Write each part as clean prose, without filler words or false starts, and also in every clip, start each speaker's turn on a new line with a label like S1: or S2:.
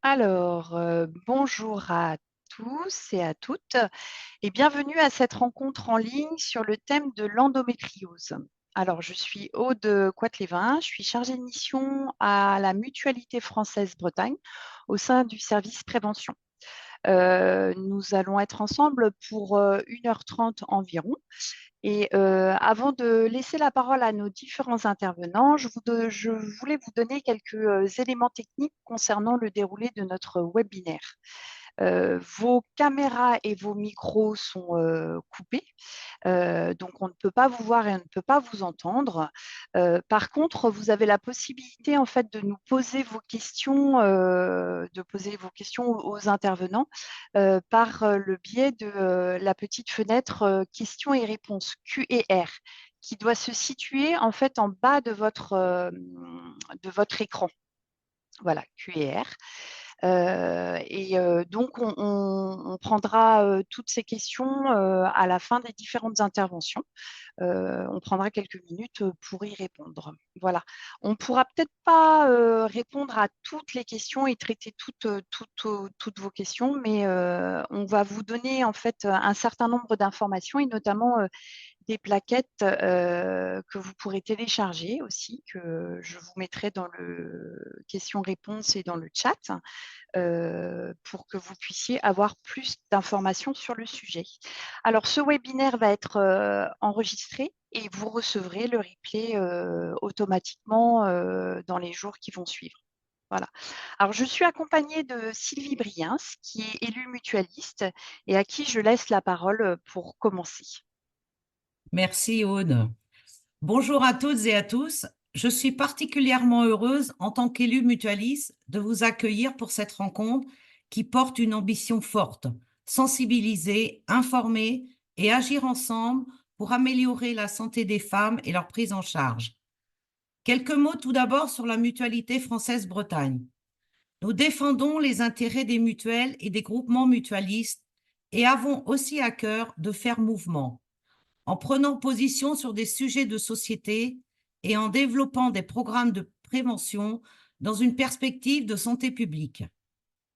S1: Bonjour à tous et à toutes et bienvenue à cette rencontre en ligne sur le thème de l'endométriose. Alors, je suis Aude Coitlévin, je suis chargée de mission à la Mutualité française Bretagne au sein du service prévention. Nous allons être ensemble pour 1h30 environ. Et avant de laisser la parole à nos différents intervenants, je voulais vous donner quelques éléments techniques concernant le déroulé de notre webinaire. Vos caméras et vos micros sont coupés, donc on ne peut pas vous voir et on ne peut pas vous entendre. Par contre, vous avez la possibilité en fait de nous poser vos questions, de poser vos questions aux intervenants par le biais de la petite fenêtre questions et réponses Q&R qui doit se situer en fait en bas de votre écran. Voilà, Q&R. Donc, on prendra toutes ces questions à la fin des différentes interventions. On prendra quelques minutes pour y répondre. Voilà. On ne pourra peut-être pas répondre à toutes les questions et traiter toutes vos questions, mais on va vous donner en fait un certain nombre d'informations et notamment des plaquettes que vous pourrez télécharger aussi, que je vous mettrai dans le questions-réponses et dans le chat pour que vous puissiez avoir plus d'informations sur le sujet. Alors, ce webinaire va être enregistré et vous recevrez le replay automatiquement dans les jours qui vont suivre. Voilà. Alors, je suis accompagnée de Sylvie Briens, qui est élue mutualiste et à qui je laisse la parole pour commencer.
S2: Merci Aude. Bonjour à toutes et à tous. Je suis particulièrement heureuse en tant qu'élue mutualiste de vous accueillir pour cette rencontre qui porte une ambition forte, sensibiliser, informer et agir ensemble pour améliorer la santé des femmes et leur prise en charge. Quelques mots tout d'abord sur la Mutualité française Bretagne. Nous défendons les intérêts des mutuelles et des groupements mutualistes et avons aussi à cœur de faire mouvement en prenant position sur des sujets de société et en développant des programmes de prévention dans une perspective de santé publique.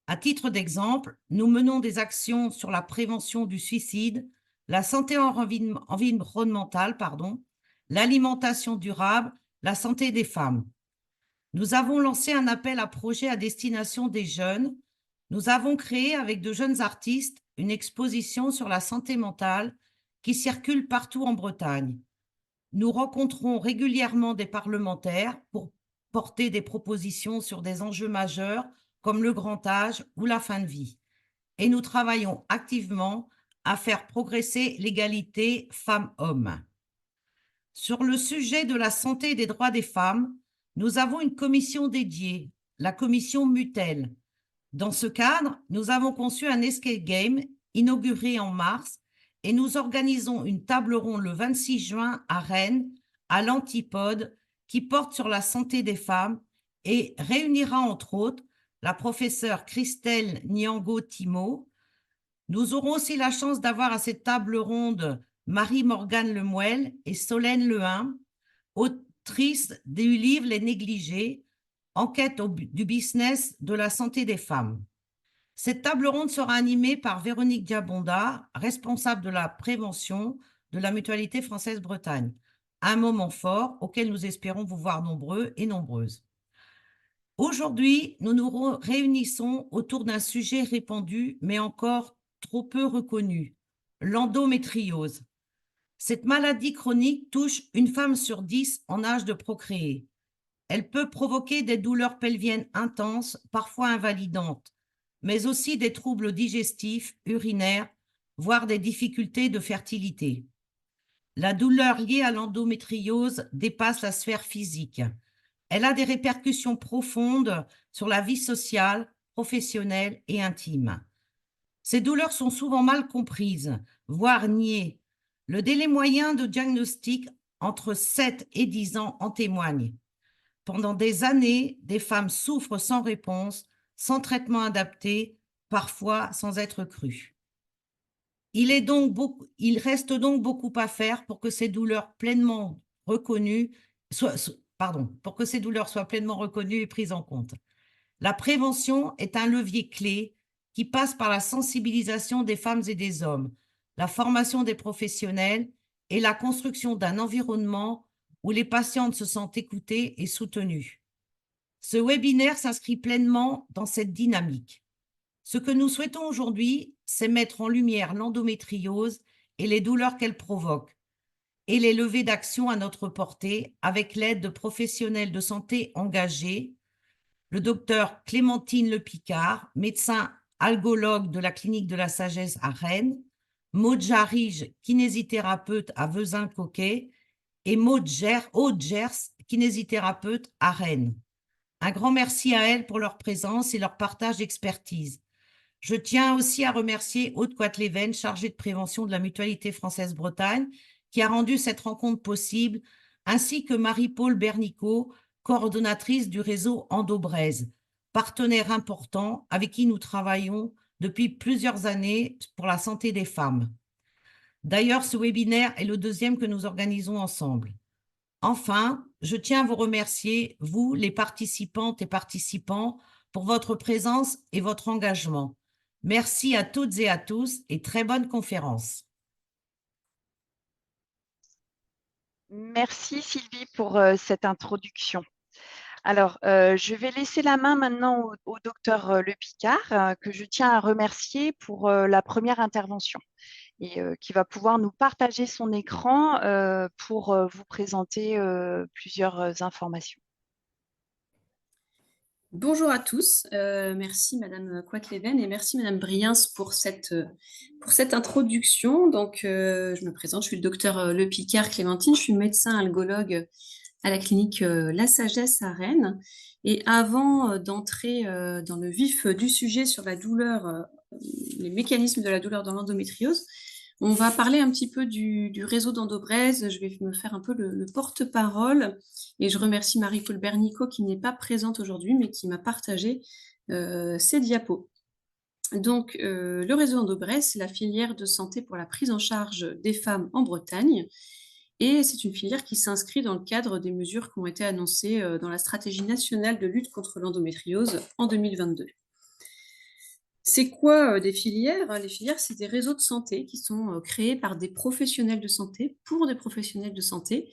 S2: À titre d'exemple, nous menons des actions sur la prévention du suicide, la santé environnementale, l'alimentation durable, la santé des femmes. Nous avons lancé un appel à projets à destination des jeunes. Nous avons créé avec de jeunes artistes une exposition sur la santé mentale qui circule partout en Bretagne. Nous rencontrons régulièrement des parlementaires pour porter des propositions sur des enjeux majeurs comme le grand âge ou la fin de vie. Et nous travaillons activement à faire progresser l'égalité femmes-hommes. Sur le sujet de la santé et des droits des femmes, nous avons une commission dédiée, la commission Mutel. Dans ce cadre, nous avons conçu un escape game inauguré en mars et nous organisons une table ronde le 26 juin à Rennes, à l'Antipode, qui porte sur la santé des femmes et réunira entre autres la professeure Christelle Niango-Timo. Nous aurons aussi la chance d'avoir à cette table ronde Marie-Morgane Lemuel et Solène Lehin, autrices du livre Les Négligés, enquête du business de la santé des femmes. Cette table ronde sera animée par Véronique Diabonda, responsable de la prévention de la Mutualité française Bretagne. Un moment fort auquel nous espérons vous voir nombreux et nombreuses. Aujourd'hui, nous nous réunissons autour d'un sujet répandu, mais encore trop peu reconnu, l'endométriose. Cette maladie chronique touche une femme sur 10 en âge de procréer. Elle peut provoquer des douleurs pelviennes intenses, parfois invalidantes, mais aussi des troubles digestifs, urinaires, voire des difficultés de fertilité. La douleur liée à l'endométriose dépasse la sphère physique. Elle a des répercussions profondes sur la vie sociale, professionnelle et intime. Ces douleurs sont souvent mal comprises, voire niées. Le délai moyen de diagnostic entre 7 et 10 ans en témoigne. Pendant des années, des femmes souffrent sans réponse, sans traitement adapté, parfois sans être crues. Il reste donc beaucoup à faire pour que ces douleurs pleinement reconnues pour que ces douleurs soient pleinement reconnues et prises en compte. La prévention est un levier clé qui passe par la sensibilisation des femmes et des hommes, la formation des professionnels et la construction d'un environnement où les patientes se sentent écoutées et soutenues. Ce webinaire s'inscrit pleinement dans cette dynamique. Ce que nous souhaitons aujourd'hui, c'est mettre en lumière l'endométriose et les douleurs qu'elle provoque, et les levées d'action à notre portée avec l'aide de professionnels de santé engagés, le docteur Clémentine Lepicard, médecin algologue de la clinique de la Sagesse à Rennes, Maud Jarige, kinésithérapeute à Vezin-Coquet, et Aude Gers, kinésithérapeute à Rennes. Un grand merci à elles pour leur présence et leur partage d'expertise. Je tiens aussi à remercier Aude Quatleven, chargée de prévention de la Mutualité française Bretagne, qui a rendu cette rencontre possible, ainsi que Marie-Paule Bernicot, coordonnatrice du réseau Endobraise, partenaire important avec qui nous travaillons depuis plusieurs années pour la santé des femmes. D'ailleurs, ce webinaire est le deuxième que nous organisons ensemble. Enfin, je tiens à vous remercier, vous, les participantes et participants, pour votre présence et votre engagement. Merci à toutes et à tous et très bonne conférence.
S1: Merci Sylvie pour cette introduction. Alors, je vais laisser la main maintenant au docteur Le Picard, que je tiens à remercier pour la première intervention et qui va pouvoir nous partager son écran pour vous présenter plusieurs informations.
S3: Bonjour à tous, merci Madame Quatleven et merci Madame Briens pour cette introduction. Donc, je me présente, je suis le docteur Le Picard Clémentine, je suis médecin algologue à la clinique La Sagesse à Rennes. Et avant d'entrer dans le vif du sujet sur la douleur, les mécanismes de la douleur dans l'endométriose, on va parler un petit peu du réseau d'Endobraise. Je vais me faire un peu le porte-parole et je remercie Marie-Paule Bernicot qui n'est pas présente aujourd'hui mais qui m'a partagé ses diapos. Donc, le réseau Endobraise, c'est la filière de santé pour la prise en charge des femmes en Bretagne. Et c'est une filière qui s'inscrit dans le cadre des mesures qui ont été annoncées dans la stratégie nationale de lutte contre l'endométriose en 2022. C'est quoi des filières? Les filières, c'est des réseaux de santé qui sont créés par des professionnels de santé pour des professionnels de santé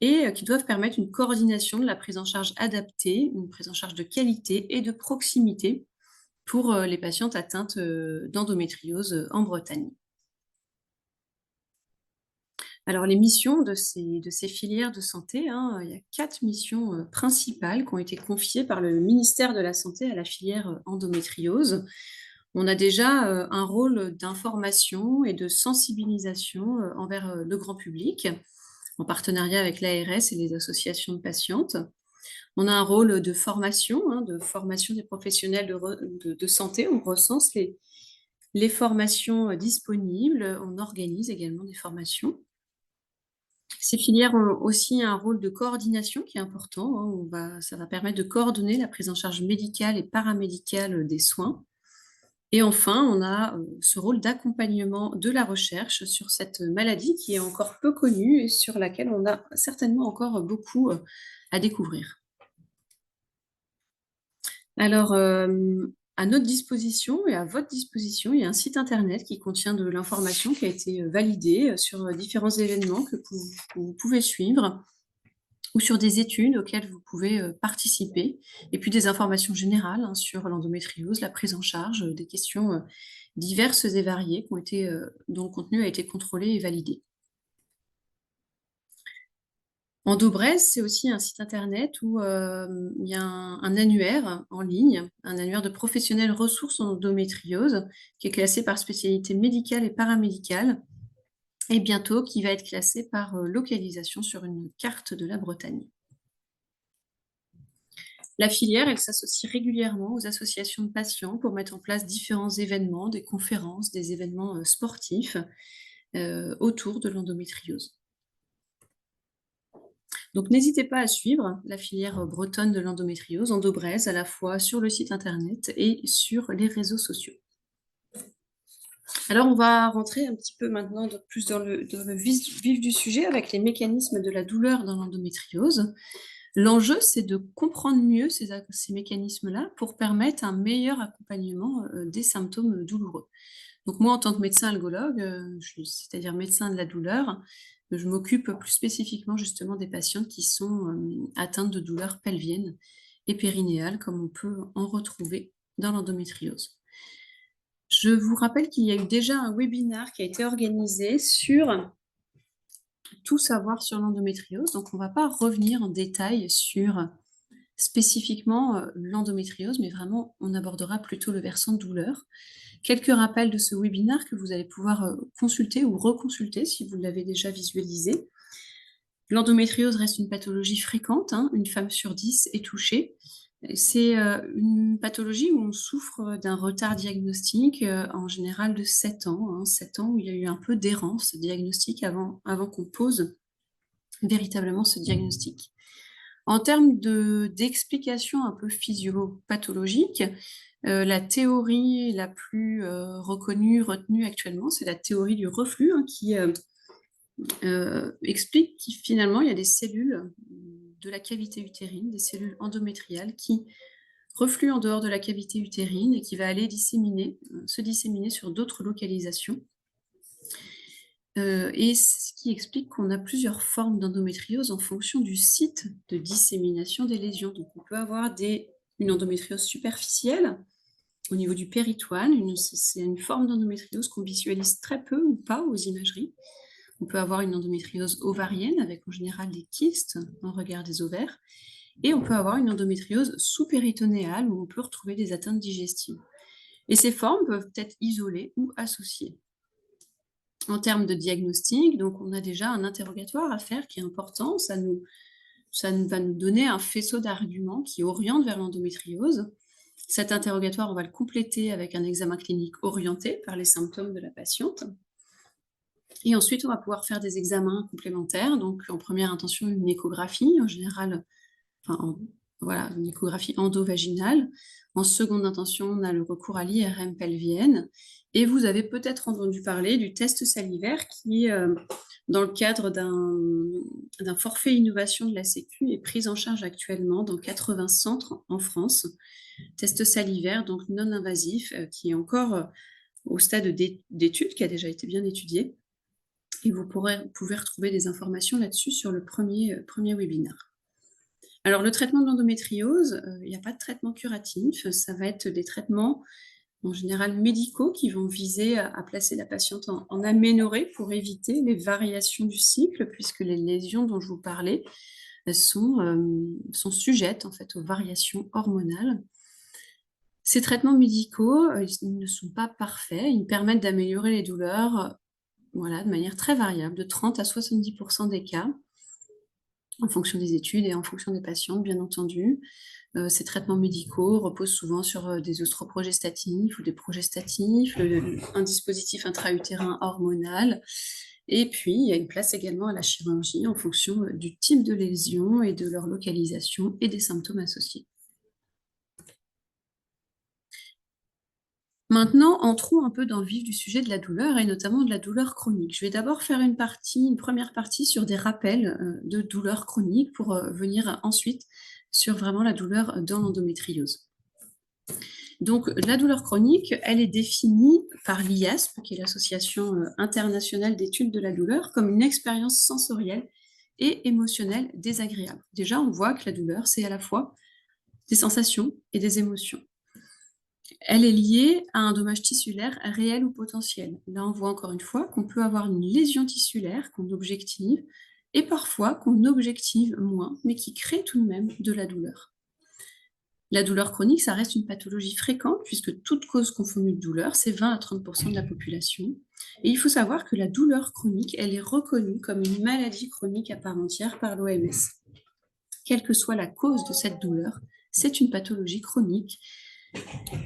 S3: et qui doivent permettre une coordination de la prise en charge adaptée, une prise en charge de qualité et de proximité pour les patientes atteintes d'endométriose en Bretagne. Alors, les missions de ces filières de santé, il y a 4 missions principales qui ont été confiées par le ministère de la Santé à la filière endométriose. On a déjà un rôle d'information et de sensibilisation envers le grand public, en partenariat avec l'ARS et les associations de patientes. On a un rôle de formation des professionnels de santé. On recense les formations disponibles. On organise également des formations. Ces filières ont aussi un rôle de coordination qui est important. Ça va permettre de coordonner la prise en charge médicale et paramédicale des soins. Et enfin, on a ce rôle d'accompagnement de la recherche sur cette maladie qui est encore peu connue et sur laquelle on a certainement encore beaucoup à découvrir. Alors, à notre disposition et à votre disposition, il y a un site internet qui contient de l'information qui a été validée sur différents événements que vous pouvez suivre ou sur des études auxquelles vous pouvez participer, et puis des informations générales sur l'endométriose, la prise en charge, des questions diverses et variées dont le contenu a été contrôlé et validé. Endobraise, c'est aussi un site internet où il y a un annuaire en ligne, un annuaire de professionnels ressources en endométriose, qui est classé par spécialité médicale et paramédicale, et bientôt qui va être classé par localisation sur une carte de la Bretagne. La filière, elle s'associe régulièrement aux associations de patients pour mettre en place différents événements, des conférences, des événements sportifs autour de l'endométriose. Donc n'hésitez pas à suivre la filière bretonne de l'endométriose, Endobraise, à la fois sur le site internet et sur les réseaux sociaux. Alors on va rentrer un petit peu maintenant plus dans le vif du sujet avec les mécanismes de la douleur dans l'endométriose. L'enjeu, c'est de comprendre mieux ces mécanismes-là pour permettre un meilleur accompagnement des symptômes douloureux. Donc moi, en tant que médecin algologue, c'est-à-dire médecin de la douleur, je m'occupe plus spécifiquement justement des patientes qui sont atteintes de douleurs pelviennes et périnéales, comme on peut en retrouver dans l'endométriose. Je vous rappelle qu'il y a eu déjà un webinaire qui a été organisé sur tout savoir sur l'endométriose. Donc, on ne va pas revenir en détail sur spécifiquement l'endométriose, mais vraiment, on abordera plutôt le versant douleur. Quelques rappels de ce webinaire que vous allez pouvoir consulter ou reconsulter si vous l'avez déjà visualisé. L'endométriose reste une pathologie fréquente, hein, une femme sur 10 est touchée. C'est une pathologie où on souffre d'un retard diagnostique, en général de 7 ans, hein, 7 ans où il y a eu un peu d'errance diagnostique avant qu'on pose véritablement ce diagnostic. En termes d'explication un peu physiopathologique, la théorie la plus retenue actuellement, c'est la théorie du reflux, hein, qui explique qu'il finalement il y a des cellules de la cavité utérine, des cellules endométriales qui refluent en dehors de la cavité utérine et qui va aller se disséminer sur d'autres localisations. Et ce qui explique qu'on a plusieurs formes d'endométriose en fonction du site de dissémination des lésions. Donc on peut avoir une endométriose superficielle au niveau du péritoine, c'est une forme d'endométriose qu'on visualise très peu ou pas aux imageries. On peut avoir une endométriose ovarienne avec en général des kystes en regard des ovaires. Et on peut avoir une endométriose sous-péritonéale où on peut retrouver des atteintes digestives. Et ces formes peuvent être isolées ou associées. En termes de diagnostic, donc on a déjà un interrogatoire à faire qui est important. Ça va nous donner un faisceau d'arguments qui oriente vers l'endométriose. Cet interrogatoire, on va le compléter avec un examen clinique orienté par les symptômes de la patiente. Et ensuite, on va pouvoir faire des examens complémentaires. Donc, en première intention, une échographie, en général, une échographie endovaginale. En seconde intention, on a le recours à l'IRM pelvienne. Et vous avez peut-être entendu parler du test salivaire qui, dans le cadre d'un forfait innovation de la Sécu, est pris en charge actuellement dans 80 centres en France. Test salivaire, donc non invasif, qui est encore au stade d'étude, qui a déjà été bien étudié. Et vous pouvez retrouver des informations là-dessus sur le premier webinaire. Alors, le traitement de l'endométriose, il n'y a pas de traitement curatif. Ça va être des traitements, en général médicaux, qui vont viser à placer la patiente en aménorrhée pour éviter les variations du cycle, puisque les lésions dont je vous parlais sont sujettes en fait, aux variations hormonales. Ces traitements médicaux, ils ne sont pas parfaits. Ils permettent d'améliorer les douleurs de manière très variable, de 30 à 70% des cas, en fonction des études et en fonction des patientes, bien entendu. Ces traitements médicaux reposent souvent sur des œstroprogestatifs ou des progestatifs, un dispositif intra-utérin hormonal. Et puis, il y a une place également à la chirurgie en fonction du type de lésion et de leur localisation et des symptômes associés. Maintenant, entrons un peu dans le vif du sujet de la douleur et notamment de la douleur chronique. Je vais d'abord faire une première partie sur des rappels de douleur chronique pour venir ensuite sur vraiment la douleur dans l'endométriose. Donc, la douleur chronique, elle est définie par l'IASP, qui est l'Association internationale d'études de la douleur, comme une expérience sensorielle et émotionnelle désagréable. Déjà, on voit que la douleur, c'est à la fois des sensations et des émotions. Elle est liée à un dommage tissulaire réel ou potentiel. Là, on voit encore une fois qu'on peut avoir une lésion tissulaire qu'on objective et parfois qu'on objective moins, mais qui crée tout de même de la douleur. La douleur chronique, ça reste une pathologie fréquente puisque toute cause confondue de douleur, c'est 20 à 30% de la population. Et il faut savoir que la douleur chronique, elle est reconnue comme une maladie chronique à part entière par l'OMS. Quelle que soit la cause de cette douleur, c'est une pathologie chronique.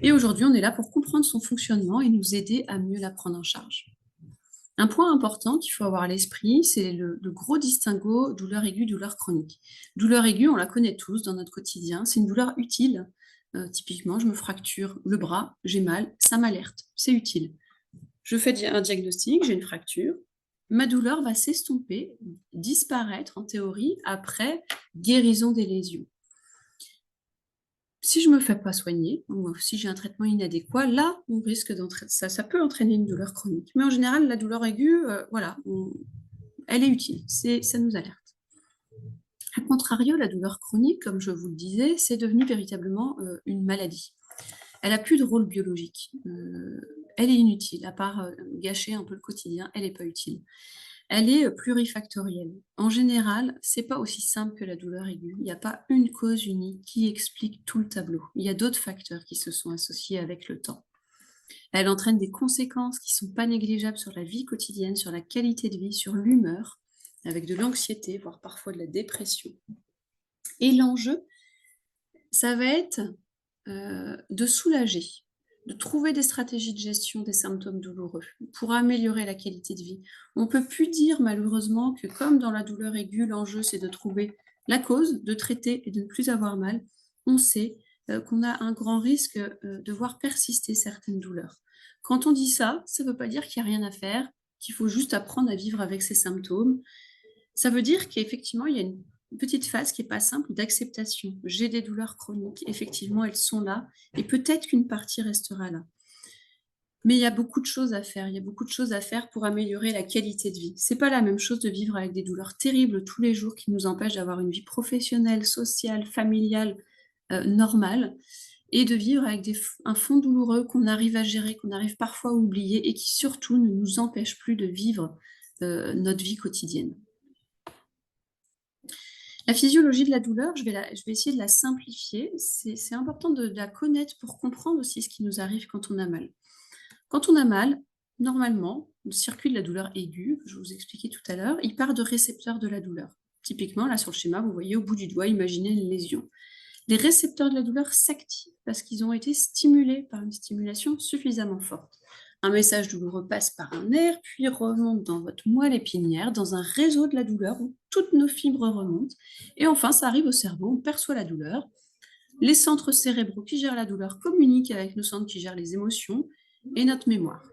S3: Et aujourd'hui, on est là pour comprendre son fonctionnement et nous aider à mieux la prendre en charge. Un point important qu'il faut avoir à l'esprit, c'est le gros distinguo douleur aiguë, douleur chronique. Douleur aiguë, on la connaît tous dans notre quotidien, c'est une douleur utile. Typiquement, je me fracture le bras, j'ai mal, ça m'alerte, c'est utile. Je fais un diagnostic, j'ai une fracture, ma douleur va s'estomper, disparaître en théorie après guérison des lésions. Si je ne me fais pas soigner, ou si j'ai un traitement inadéquat, là, on risque d'entraîner ça peut entraîner une douleur chronique. Mais en général, la douleur aiguë, voilà, elle est utile, ça nous alerte. A contrario, la douleur chronique, comme je vous le disais, c'est devenu véritablement une maladie. Elle n'a plus de rôle biologique. Elle est inutile, à part gâcher un peu le quotidien, elle n'est pas utile. Elle est plurifactorielle. En général, c'est pas aussi simple que la douleur aiguë. Il n'y a pas une cause unique qui explique tout le tableau. Il y a d'autres facteurs qui se sont associés avec le temps. Elle entraîne des conséquences qui ne sont pas négligeables sur la vie quotidienne, sur la qualité de vie, sur l'humeur, avec de l'anxiété, voire parfois de la dépression. Et l'enjeu, ça va être de soulager, de trouver des stratégies de gestion des symptômes douloureux pour améliorer la qualité de vie. On ne peut plus dire malheureusement que comme dans la douleur aiguë, l'enjeu c'est de trouver la cause, de traiter et de ne plus avoir mal. On sait qu'on a un grand risque de voir persister certaines douleurs. Quand on dit ça, ça ne veut pas dire qu'il n'y a rien à faire, qu'il faut juste apprendre à vivre avec ces symptômes. Ça veut dire qu'effectivement, il y a une petite phase qui n'est pas simple d'acceptation. J'ai des douleurs chroniques, effectivement, elles sont là, et peut-être qu'une partie restera là. Mais il y a beaucoup de choses à faire, il y a beaucoup de choses à faire pour améliorer la qualité de vie. C'est pas la même chose de vivre avec des douleurs terribles tous les jours qui nous empêchent d'avoir une vie professionnelle, sociale, familiale, normale, et de vivre avec un fond douloureux qu'on arrive à gérer, qu'on arrive parfois à oublier, et qui surtout ne nous empêche plus de vivre notre vie quotidienne. La physiologie de la douleur, je vais essayer de la simplifier. C'est important de la connaître pour comprendre aussi ce qui nous arrive quand on a mal. Quand on a mal, normalement, le circuit de la douleur aiguë, que je vous expliquais tout à l'heure, il part de récepteurs de la douleur. Typiquement, là sur le schéma, vous voyez au bout du doigt, imaginez une lésion. Les récepteurs de la douleur s'activent parce qu'ils ont été stimulés par une stimulation suffisamment forte. Un message douloureux passe par un nerf, puis remonte dans votre moelle épinière, dans un réseau de la douleur où toutes nos fibres remontent. Et enfin, ça arrive au cerveau, on perçoit la douleur. Les centres cérébraux qui gèrent la douleur communiquent avec nos centres qui gèrent les émotions et notre mémoire.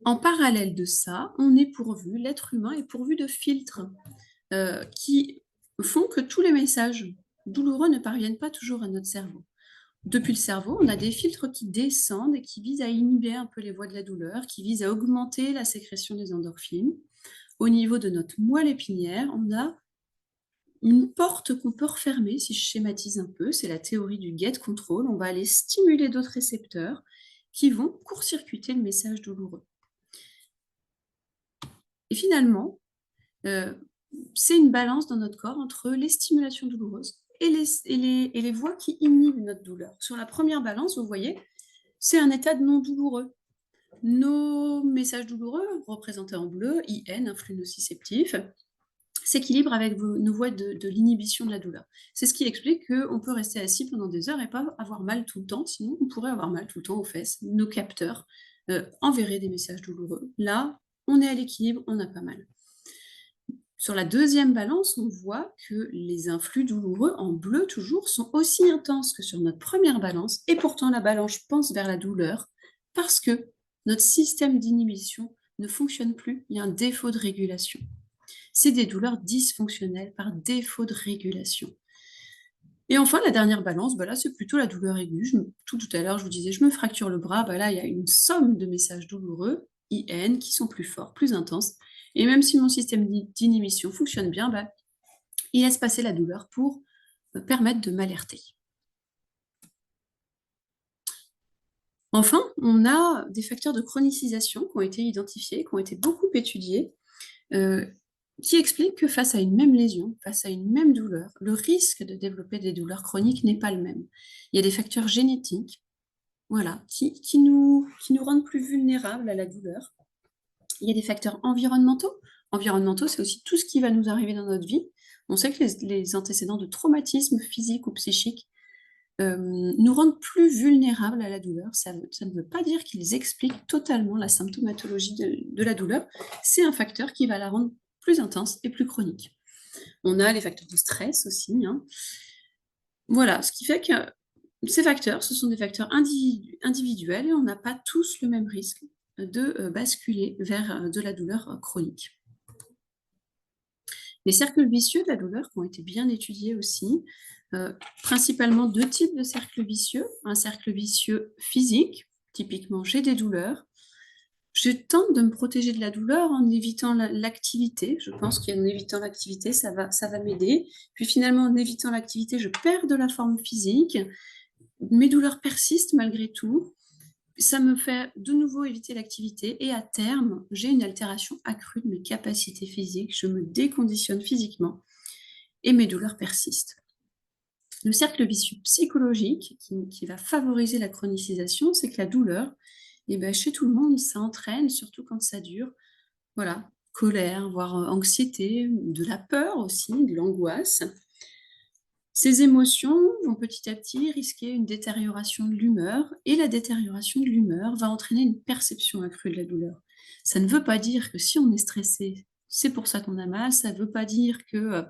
S3: En parallèle de ça, l'être humain est pourvu de filtres qui font que tous les messages douloureux ne parviennent pas toujours à notre cerveau. Depuis le cerveau, on a des filtres qui descendent et qui visent à inhiber un peu les voies de la douleur, qui visent à augmenter la sécrétion des endorphines. Au niveau de notre moelle épinière, on a une porte qu'on peut refermer, si je schématise un peu, c'est la théorie du get control. On va aller stimuler d'autres récepteurs qui vont court-circuiter le message douloureux. Et finalement, c'est une balance dans notre corps entre les stimulations douloureuses et les voies qui inhibent notre douleur. Sur la première balance, vous voyez, c'est un état de non douloureux. Nos messages douloureux, représentés en bleu, IN, influx nociceptif, s'équilibrent avec nos voies de l'inhibition de la douleur. C'est ce qui explique qu'on peut rester assis pendant des heures et pas avoir mal tout le temps, sinon on pourrait avoir mal tout le temps aux fesses. Nos capteurs enverraient des messages douloureux. Là, on est à l'équilibre, on n'a pas mal. Sur la deuxième balance, on voit que les influx douloureux, en bleu toujours, sont aussi intenses que sur notre première balance, et pourtant la balance pense vers la douleur, parce que notre système d'inhibition ne fonctionne plus, il y a un défaut de régulation. C'est des douleurs dysfonctionnelles par défaut de régulation. Et enfin, la dernière balance, là, c'est plutôt la douleur aiguë. Tout à l'heure, je vous disais, je me fracture le bras, là, il y a une somme de messages douloureux, IN, qui sont plus forts, plus intenses. Et même si mon système d'inhibition fonctionne bien, il laisse passer la douleur pour me permettre de m'alerter. Enfin, on a des facteurs de chronicisation qui ont été identifiés, qui ont été beaucoup étudiés, qui expliquent que face à une même lésion, face à une même douleur, le risque de développer des douleurs chroniques n'est pas le même. Il y a des facteurs génétiques, voilà, qui nous rendent plus vulnérables à la douleur. Il y a des facteurs environnementaux. Environnementaux, c'est aussi tout ce qui va nous arriver dans notre vie. On sait que les antécédents de traumatisme physique ou psychique nous rendent plus vulnérables à la douleur. Ça ne veut pas dire qu'ils expliquent totalement la symptomatologie de la douleur. C'est un facteur qui va la rendre plus intense et plus chronique. On a les facteurs de stress aussi. Voilà, ce qui fait que ces facteurs, ce sont des facteurs individuels et on n'a pas tous le même risque de basculer vers de la douleur chronique. Les cercles vicieux de la douleur qui ont été bien étudiés aussi, principalement 2 types de cercles vicieux. Un cercle vicieux physique, typiquement j'ai des douleurs, je tente de me protéger de la douleur en évitant l'activité. Je pense qu'en évitant l'activité, ça va m'aider. Puis finalement, en évitant l'activité, je perds de la forme physique. Mes douleurs persistent malgré tout. Ça me fait de nouveau éviter l'activité et à terme, j'ai une altération accrue de mes capacités physiques. Je me déconditionne physiquement et mes douleurs persistent. Le cercle vicieux psychologique qui va favoriser la chronicisation, c'est que la douleur, chez tout le monde, ça entraîne, surtout quand ça dure, voilà, colère, voire anxiété, de la peur aussi, de l'angoisse. Ces émotions vont petit à petit risquer une détérioration de l'humeur, et la détérioration de l'humeur va entraîner une perception accrue de la douleur. Ça ne veut pas dire que si on est stressé, c'est pour ça qu'on a mal, ça ne veut pas dire que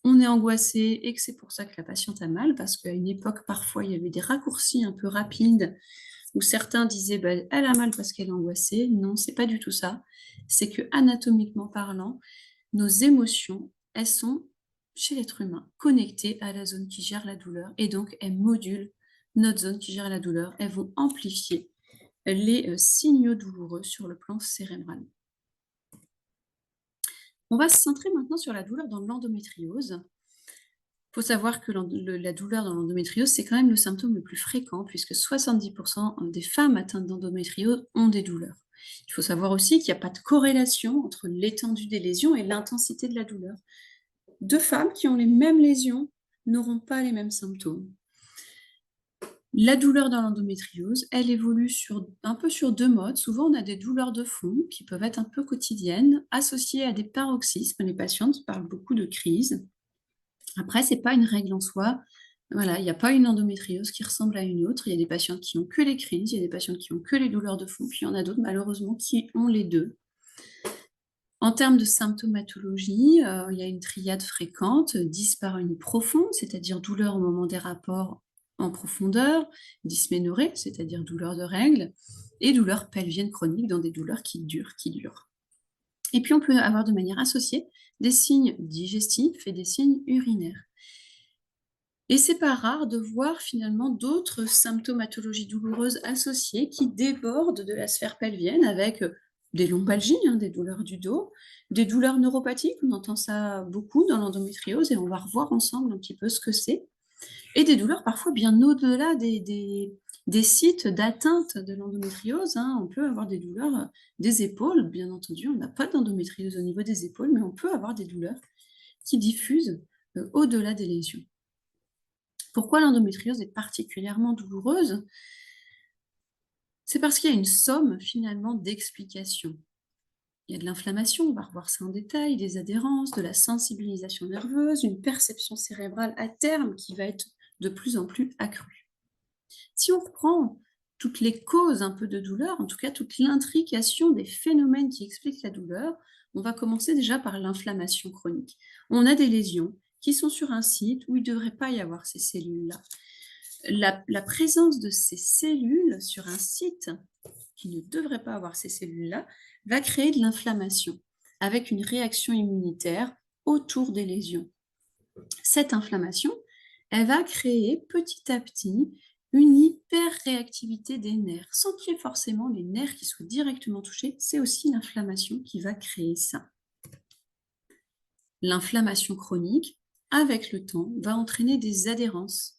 S3: on est angoissé et que c'est pour ça que la patiente a mal, parce qu'à une époque, parfois, il y avait des raccourcis un peu rapides où certains disaient elle a mal parce qu'elle est angoissée. Non, c'est pas du tout ça. C'est que anatomiquement parlant, nos émotions, elles sont chez l'être humain connectées à la zone qui gère la douleur et donc elles modulent notre zone qui gère la douleur. Elles vont amplifier les signaux douloureux sur le plan cérébral. On va se centrer maintenant sur la douleur dans l'endométriose. Il faut savoir que la douleur dans l'endométriose, c'est quand même le symptôme le plus fréquent, puisque 70% des femmes atteintes d'endométriose ont des douleurs. Il faut savoir aussi qu'il n'y a pas de corrélation entre l'étendue des lésions et l'intensité de la douleur. 2 femmes qui ont les mêmes lésions n'auront pas les mêmes symptômes. La douleur dans l'endométriose, elle évolue un peu sur 2 modes. Souvent, on a des douleurs de fond qui peuvent être un peu quotidiennes, associées à des paroxysmes. Les patientes parlent beaucoup de crise. Après, ce n'est pas une règle en soi. Voilà, il n'y a pas une endométriose qui ressemble à une autre. Il y a des patientes qui ont que les crises, il y a des patientes qui ont que les douleurs de fond, puis il y en a d'autres, malheureusement, qui ont les deux. En termes de symptomatologie, il y a une triade fréquente, dyspareunie profonde, c'est-à-dire douleur au moment des rapports en profondeur, dysménorrhée, c'est-à-dire douleur de règles, et douleur pelvienne chronique dans des douleurs qui durent. Et puis on peut avoir de manière associée des signes digestifs et des signes urinaires. Et c'est pas rare de voir finalement d'autres symptomatologies douloureuses associées qui débordent de la sphère pelvienne avec des lombalgies, des douleurs du dos, des douleurs neuropathiques, on entend ça beaucoup dans l'endométriose et on va revoir ensemble un petit peu ce que c'est, et des douleurs parfois bien au-delà des sites d'atteinte de l'endométriose. On peut avoir des douleurs des épaules, bien entendu, on n'a pas d'endométriose au niveau des épaules, mais on peut avoir des douleurs qui diffusent au-delà des lésions. Pourquoi l'endométriose est particulièrement douloureuse? C'est parce qu'il y a une somme finalement d'explications. Il y a de l'inflammation, on va revoir ça en détail, des adhérences, de la sensibilisation nerveuse, une perception cérébrale à terme qui va être de plus en plus accrue. Si on reprend toutes les causes un peu de douleur, en tout cas toute l'intrication des phénomènes qui expliquent la douleur, on va commencer déjà par l'inflammation chronique. On a des lésions qui sont sur un site où il ne devrait pas y avoir ces cellules-là. La présence de ces cellules sur un site qui ne devrait pas avoir ces cellules-là va créer de l'inflammation avec une réaction immunitaire autour des lésions. Cette inflammation, elle va créer petit à petit une hyperréactivité des nerfs, sans qu'il y ait forcément les nerfs qui soient directement touchés. C'est aussi l'inflammation qui va créer ça. L'inflammation chronique, avec le temps, va entraîner des adhérences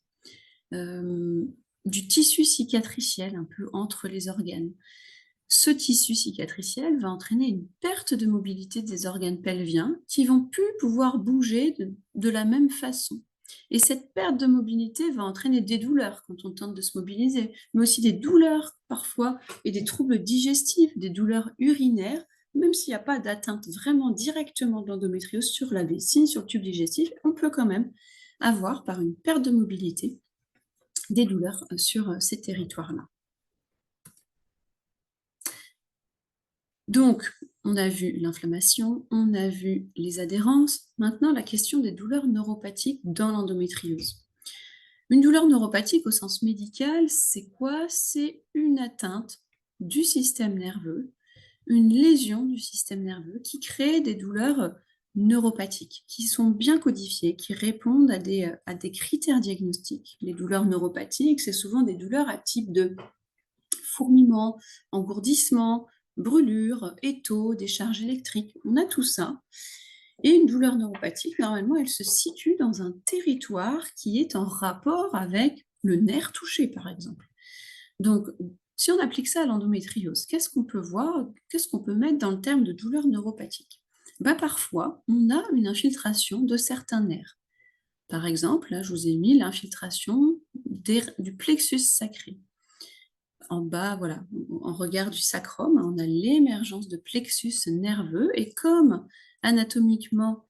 S3: du tissu cicatriciel un peu entre les organes. Ce tissu cicatriciel va entraîner une perte de mobilité des organes pelviens qui vont plus pouvoir bouger de la même façon. Et cette perte de mobilité va entraîner des douleurs quand on tente de se mobiliser, mais aussi des douleurs parfois et des troubles digestifs, des douleurs urinaires, même s'il n'y a pas d'atteinte vraiment directement de l'endométriose sur la vessie, sur le tube digestif, on peut quand même avoir par une perte de mobilité des douleurs sur ces territoires-là. Donc, on a vu l'inflammation, on a vu les adhérences. Maintenant, la question des douleurs neuropathiques dans l'endométriose. Une douleur neuropathique au sens médical, c'est quoi? C'est une atteinte du système nerveux, une lésion du système nerveux qui crée des douleurs neuropathiques, qui sont bien codifiées, qui répondent à des critères diagnostiques. Les douleurs neuropathiques, c'est souvent des douleurs à type de fourmillement, engourdissement, brûlure, étau, décharge électrique. On a tout ça. Et une douleur neuropathique, normalement, elle se situe dans un territoire qui est en rapport avec le nerf touché, par exemple. Donc, si on applique ça à l'endométriose, qu'est-ce qu'on peut voir, qu'est-ce qu'on peut mettre dans le terme de douleur neuropathique? Parfois, on a une infiltration de certains nerfs. Par exemple, là, je vous ai mis l'infiltration du plexus sacré. En bas, voilà, en regard du sacrum, on a l'émergence de plexus nerveux, et comme anatomiquement,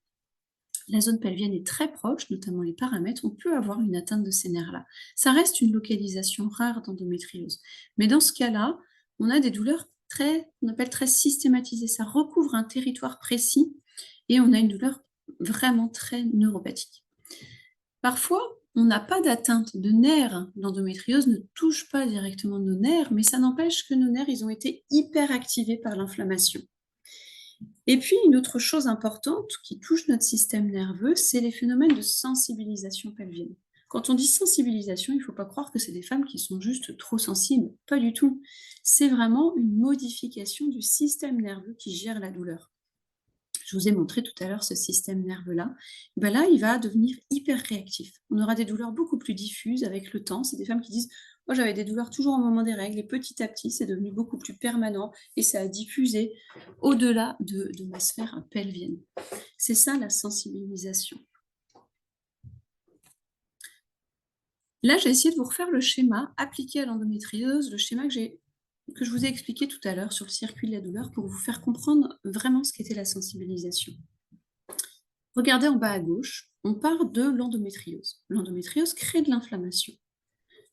S3: la zone pelvienne est très proche, notamment les paramètres, on peut avoir une atteinte de ces nerfs-là. Ça reste une localisation rare d'endométriose. Mais dans ce cas-là, on a des douleurs on appelle très systématisées. Ça recouvre un territoire précis et on a une douleur vraiment très neuropathique. Parfois, on n'a pas d'atteinte de nerfs. L'endométriose ne touche pas directement nos nerfs, mais ça n'empêche que nos nerfs, ils ont été hyperactivés par l'inflammation. Et puis, une autre chose importante qui touche notre système nerveux, c'est les phénomènes de sensibilisation pelvienne. Quand on dit sensibilisation, il ne faut pas croire que c'est des femmes qui sont juste trop sensibles. Pas du tout. C'est vraiment une modification du système nerveux qui gère la douleur. Je vous ai montré tout à l'heure ce système nerveux-là. Là, il va devenir hyper réactif. On aura des douleurs beaucoup plus diffuses avec le temps. C'est des femmes qui disent « Moi, j'avais des douleurs toujours au moment des règles, et petit à petit, c'est devenu beaucoup plus permanent et ça a diffusé au-delà de ma sphère pelvienne. » C'est ça, la sensibilisation. Là, j'ai essayé de vous refaire le schéma appliqué à l'endométriose, le schéma que je vous ai expliqué tout à l'heure sur le circuit de la douleur pour vous faire comprendre vraiment ce qu'était la sensibilisation. Regardez en bas à gauche, on part de l'endométriose. L'endométriose crée de l'inflammation.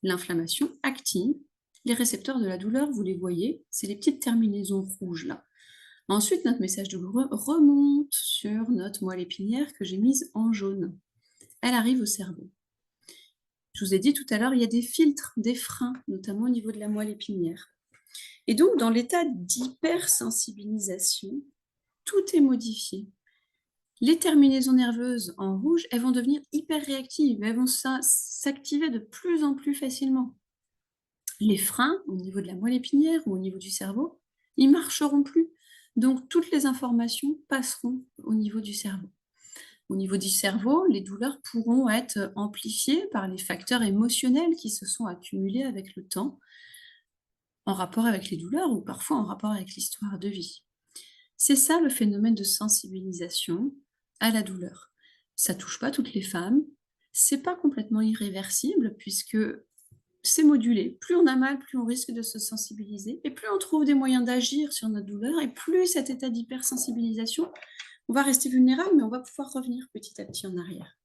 S3: L'inflammation active les récepteurs de la douleur, vous les voyez, c'est les petites terminaisons rouges là. Ensuite, notre message douloureux remonte sur notre moelle épinière que j'ai mise en jaune. Elle arrive au cerveau. Je vous ai dit tout à l'heure, il y a des filtres, des freins, notamment au niveau de la moelle épinière. Et donc, dans l'état d'hypersensibilisation, tout est modifié. Les terminaisons nerveuses en rouge, elles vont devenir hyper réactives, elles vont s'activer de plus en plus facilement. Les freins, au niveau de la moelle épinière ou au niveau du cerveau, ils ne marcheront plus. Donc, toutes les informations passeront au niveau du cerveau. Au niveau du cerveau, les douleurs pourront être amplifiées par les facteurs émotionnels qui se sont accumulés avec le temps, en rapport avec les douleurs ou parfois en rapport avec l'histoire de vie. C'est ça le phénomène de sensibilisation à la douleur. Ça ne touche pas toutes les femmes, c'est pas complètement irréversible puisque c'est modulé. Plus on a mal, plus on risque de se sensibiliser et plus on trouve des moyens d'agir sur notre douleur et plus cet état d'hypersensibilisation, on va rester vulnérable mais on va pouvoir revenir petit à petit en arrière.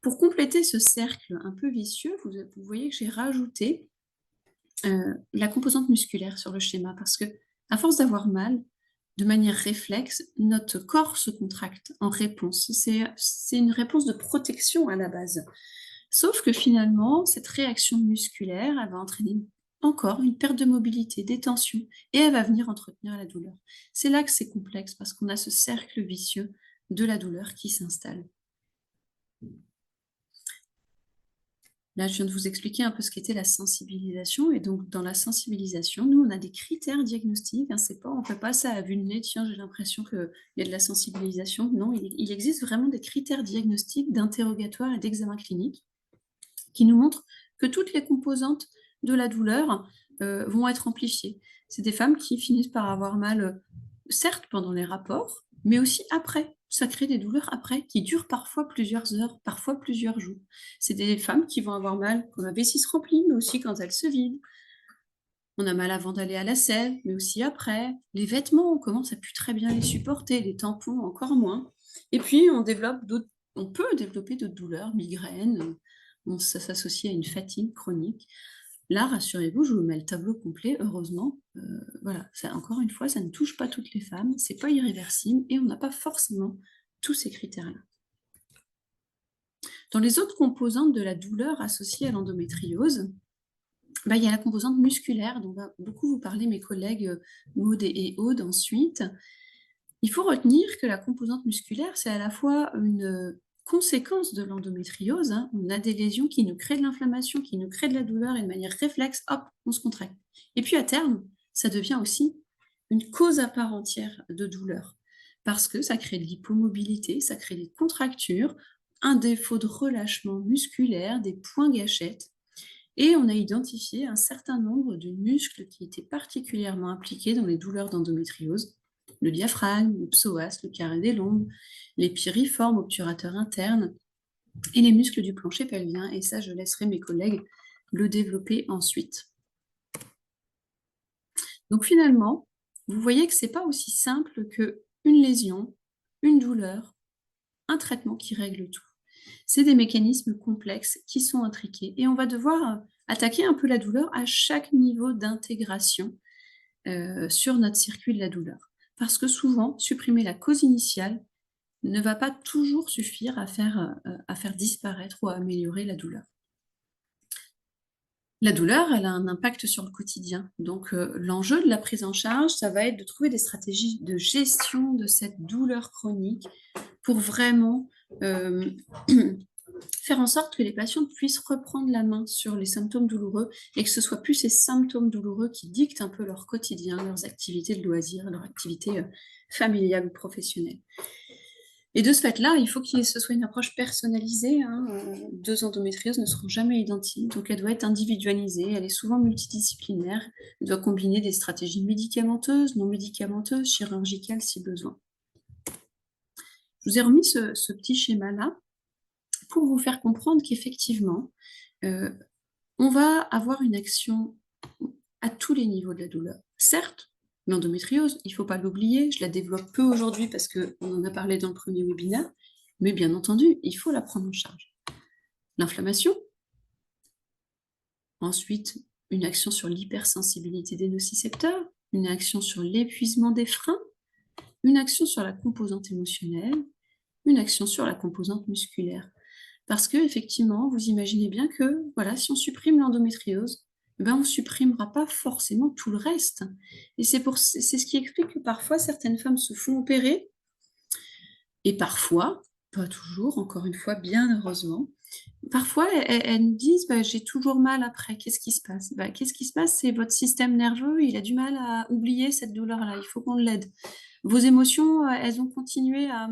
S3: Pour compléter ce cercle un peu vicieux, vous voyez que j'ai rajouté la composante musculaire sur le schéma parce que à force d'avoir mal, de manière réflexe, notre corps se contracte en réponse. C'est une réponse de protection à la base. Sauf que finalement, cette réaction musculaire, elle va entraîner encore une perte de mobilité, des tensions, et elle va venir entretenir la douleur. C'est là que c'est complexe, parce qu'on a ce cercle vicieux de la douleur qui s'installe. Là, je viens de vous expliquer un peu ce qu'était la sensibilisation. Et donc, dans la sensibilisation, nous, on a des critères diagnostiques. On ne fait pas ça à vue de nez. Tiens, j'ai l'impression qu'il y a de la sensibilisation. Non, il existe vraiment des critères diagnostiques d'interrogatoire et d'examen clinique qui nous montrent que toutes les composantes de la douleur vont être amplifiées. C'est des femmes qui finissent par avoir mal, certes pendant les rapports, mais aussi après. Ça crée des douleurs après, qui durent parfois plusieurs heures, parfois plusieurs jours. C'est des femmes qui vont avoir mal quand la vessie se remplit, mais aussi quand elle se vide. On a mal avant d'aller à la selle, mais aussi après. Les vêtements, on commence à plus très bien les supporter, les tampons encore moins. Et puis, on peut développer d'autres douleurs, migraines, ça s'associe à une fatigue chronique. Là, rassurez-vous, je vous mets le tableau complet, heureusement. Voilà, encore une fois, ça ne touche pas toutes les femmes, c'est pas irréversible et on n'a pas forcément tous ces critères-là. Dans les autres composantes de la douleur associée à l'endométriose, il y a la composante musculaire dont va beaucoup vous parler mes collègues Maud et Aude ensuite. Il faut retenir que la composante musculaire, c'est à la fois une conséquence de l'endométriose, hein. On a des lésions qui nous créent de l'inflammation, qui nous créent de la douleur, et de manière réflexe, hop, on se contracte. Et puis à terme, ça devient aussi une cause à part entière de douleur, parce que ça crée de l'hypomobilité, ça crée des contractures, un défaut de relâchement musculaire, des points gâchettes, et on a identifié un certain nombre de muscles qui étaient particulièrement impliqués dans les douleurs d'endométriose. Le diaphragme, le psoas, le carré des lombes, les piriformes obturateurs internes et les muscles du plancher pelvien. Et ça, je laisserai mes collègues le développer ensuite. Donc finalement, vous voyez que ce n'est pas aussi simple qu'une lésion, une douleur, un traitement qui règle tout. C'est des mécanismes complexes qui sont intriqués et on va devoir attaquer un peu la douleur à chaque niveau d'intégration sur notre circuit de la douleur. Parce que souvent, supprimer la cause initiale ne va pas toujours suffire à faire disparaître ou à améliorer la douleur. La douleur, elle a un impact sur le quotidien. Donc, l'enjeu de la prise en charge, ça va être de trouver des stratégies de gestion de cette douleur chronique pour vraiment faire en sorte que les patients puissent reprendre la main sur les symptômes douloureux et que ce soit plus ces symptômes douloureux qui dictent un peu leur quotidien, leurs activités de loisirs, leur activité familiale ou professionnelle. Et de ce fait-là, il faut que ce soit une approche personnalisée, hein. Deux endométrioses ne seront jamais identiques, donc elle doit être individualisée, elle est souvent multidisciplinaire, elle doit combiner des stratégies médicamenteuses, non médicamenteuses, chirurgicales si besoin. Je vous ai remis ce petit schéma-là pour vous faire comprendre qu'effectivement, on va avoir une action à tous les niveaux de la douleur. Certes, l'endométriose, il ne faut pas l'oublier, je la développe peu aujourd'hui parce qu'on en a parlé dans le premier webinaire, mais bien entendu, il faut la prendre en charge. L'inflammation, ensuite une action sur l'hypersensibilité des nocicepteurs, une action sur l'épuisement des freins, une action sur la composante émotionnelle, une action sur la composante musculaire. Parce que, effectivement, vous imaginez bien que, voilà, si on supprime l'endométriose, on ne supprimera pas forcément tout le reste. Et c'est ce qui explique que parfois, certaines femmes se font opérer, et parfois, pas toujours, encore une fois, bien heureusement, parfois, elles nous disent j'ai toujours mal après, qu'est-ce qui se passe? Qu'est-ce qui se passe? C'est votre système nerveux, il a du mal à oublier cette douleur-là, il faut qu'on l'aide. Vos émotions, elles ont continué à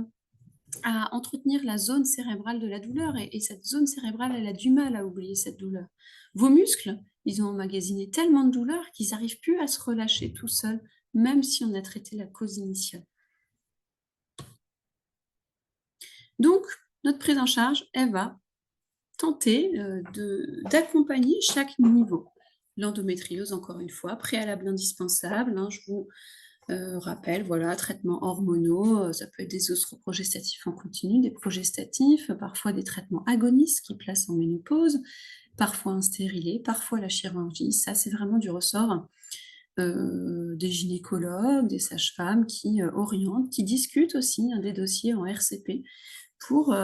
S3: entretenir la zone cérébrale de la douleur, et cette zone cérébrale, elle a du mal à oublier cette douleur. Vos muscles, ils ont emmagasiné tellement de douleur qu'ils n'arrivent plus à se relâcher tout seuls, même si on a traité la cause initiale. Donc, notre prise en charge, elle va tenter d'accompagner chaque niveau. L'endométriose, encore une fois, préalable indispensable, hein, je vous rappel, voilà, traitements hormonaux, ça peut être des oestroprogestatifs en continu, des progestatifs, parfois des traitements agonistes qui placent en ménopause, parfois un stérilet, parfois la chirurgie. Ça, c'est vraiment du ressort des gynécologues, des sages-femmes qui orientent, qui discutent aussi des dossiers en RCP pour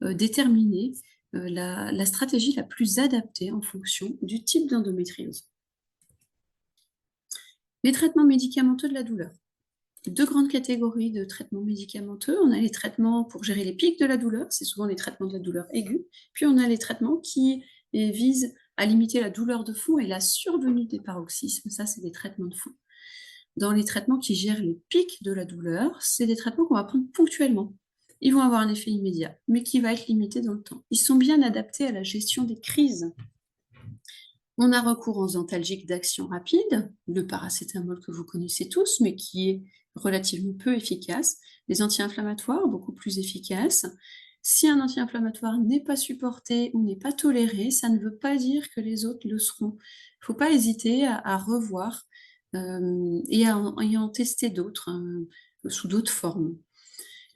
S3: déterminer la stratégie la plus adaptée en fonction du type d'endométriose. Les traitements médicamenteux de la douleur. Deux grandes catégories de traitements médicamenteux. On a les traitements pour gérer les pics de la douleur, c'est souvent les traitements de la douleur aiguë. Puis on a les traitements qui visent à limiter la douleur de fond et la survenue des paroxysmes. Ça, c'est des traitements de fond. Dans les traitements qui gèrent les pics de la douleur, c'est des traitements qu'on va prendre ponctuellement. Ils vont avoir un effet immédiat, mais qui va être limité dans le temps. Ils sont bien adaptés à la gestion des crises. On a recours aux antalgiques d'action rapide, le paracétamol que vous connaissez tous, mais qui est relativement peu efficace. Les anti-inflammatoires, beaucoup plus efficaces. Si un anti-inflammatoire n'est pas supporté ou n'est pas toléré, ça ne veut pas dire que les autres le seront. Il ne faut pas hésiter à revoir et à en tester d'autres, sous d'autres formes.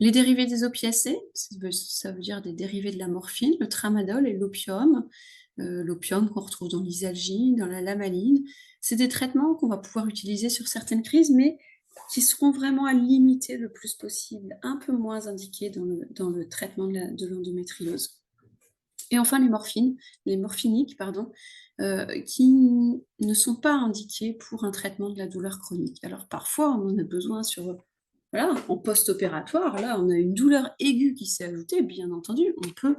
S3: Les dérivés des opiacés, ça veut dire des dérivés de la morphine, le tramadol et l'opium. L'opium qu'on retrouve dans l'isalgie, dans la lamaline. C'est des traitements qu'on va pouvoir utiliser sur certaines crises, mais qui seront vraiment à limiter le plus possible, un peu moins indiqués dans le traitement de l'endométriose. Et enfin, les morphiniques, pardon, qui ne sont pas indiqués pour un traitement de la douleur chronique. Alors parfois, on en a besoin voilà, en post-opératoire, là, on a une douleur aiguë qui s'est ajoutée, bien entendu, on peut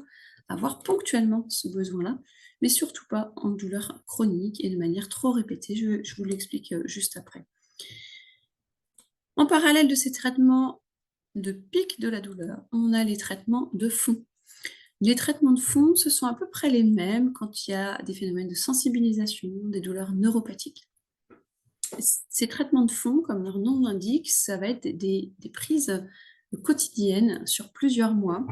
S3: avoir ponctuellement ce besoin-là, mais surtout pas en douleur chronique et de manière trop répétée. Je vous l'explique juste après. En parallèle de ces traitements de pic de la douleur, on a les traitements de fond. Les traitements de fond, ce sont à peu près les mêmes quand il y a des phénomènes de sensibilisation, des douleurs neuropathiques. Ces traitements de fond, comme leur nom l'indique, ça va être des prises quotidiennes sur plusieurs mois.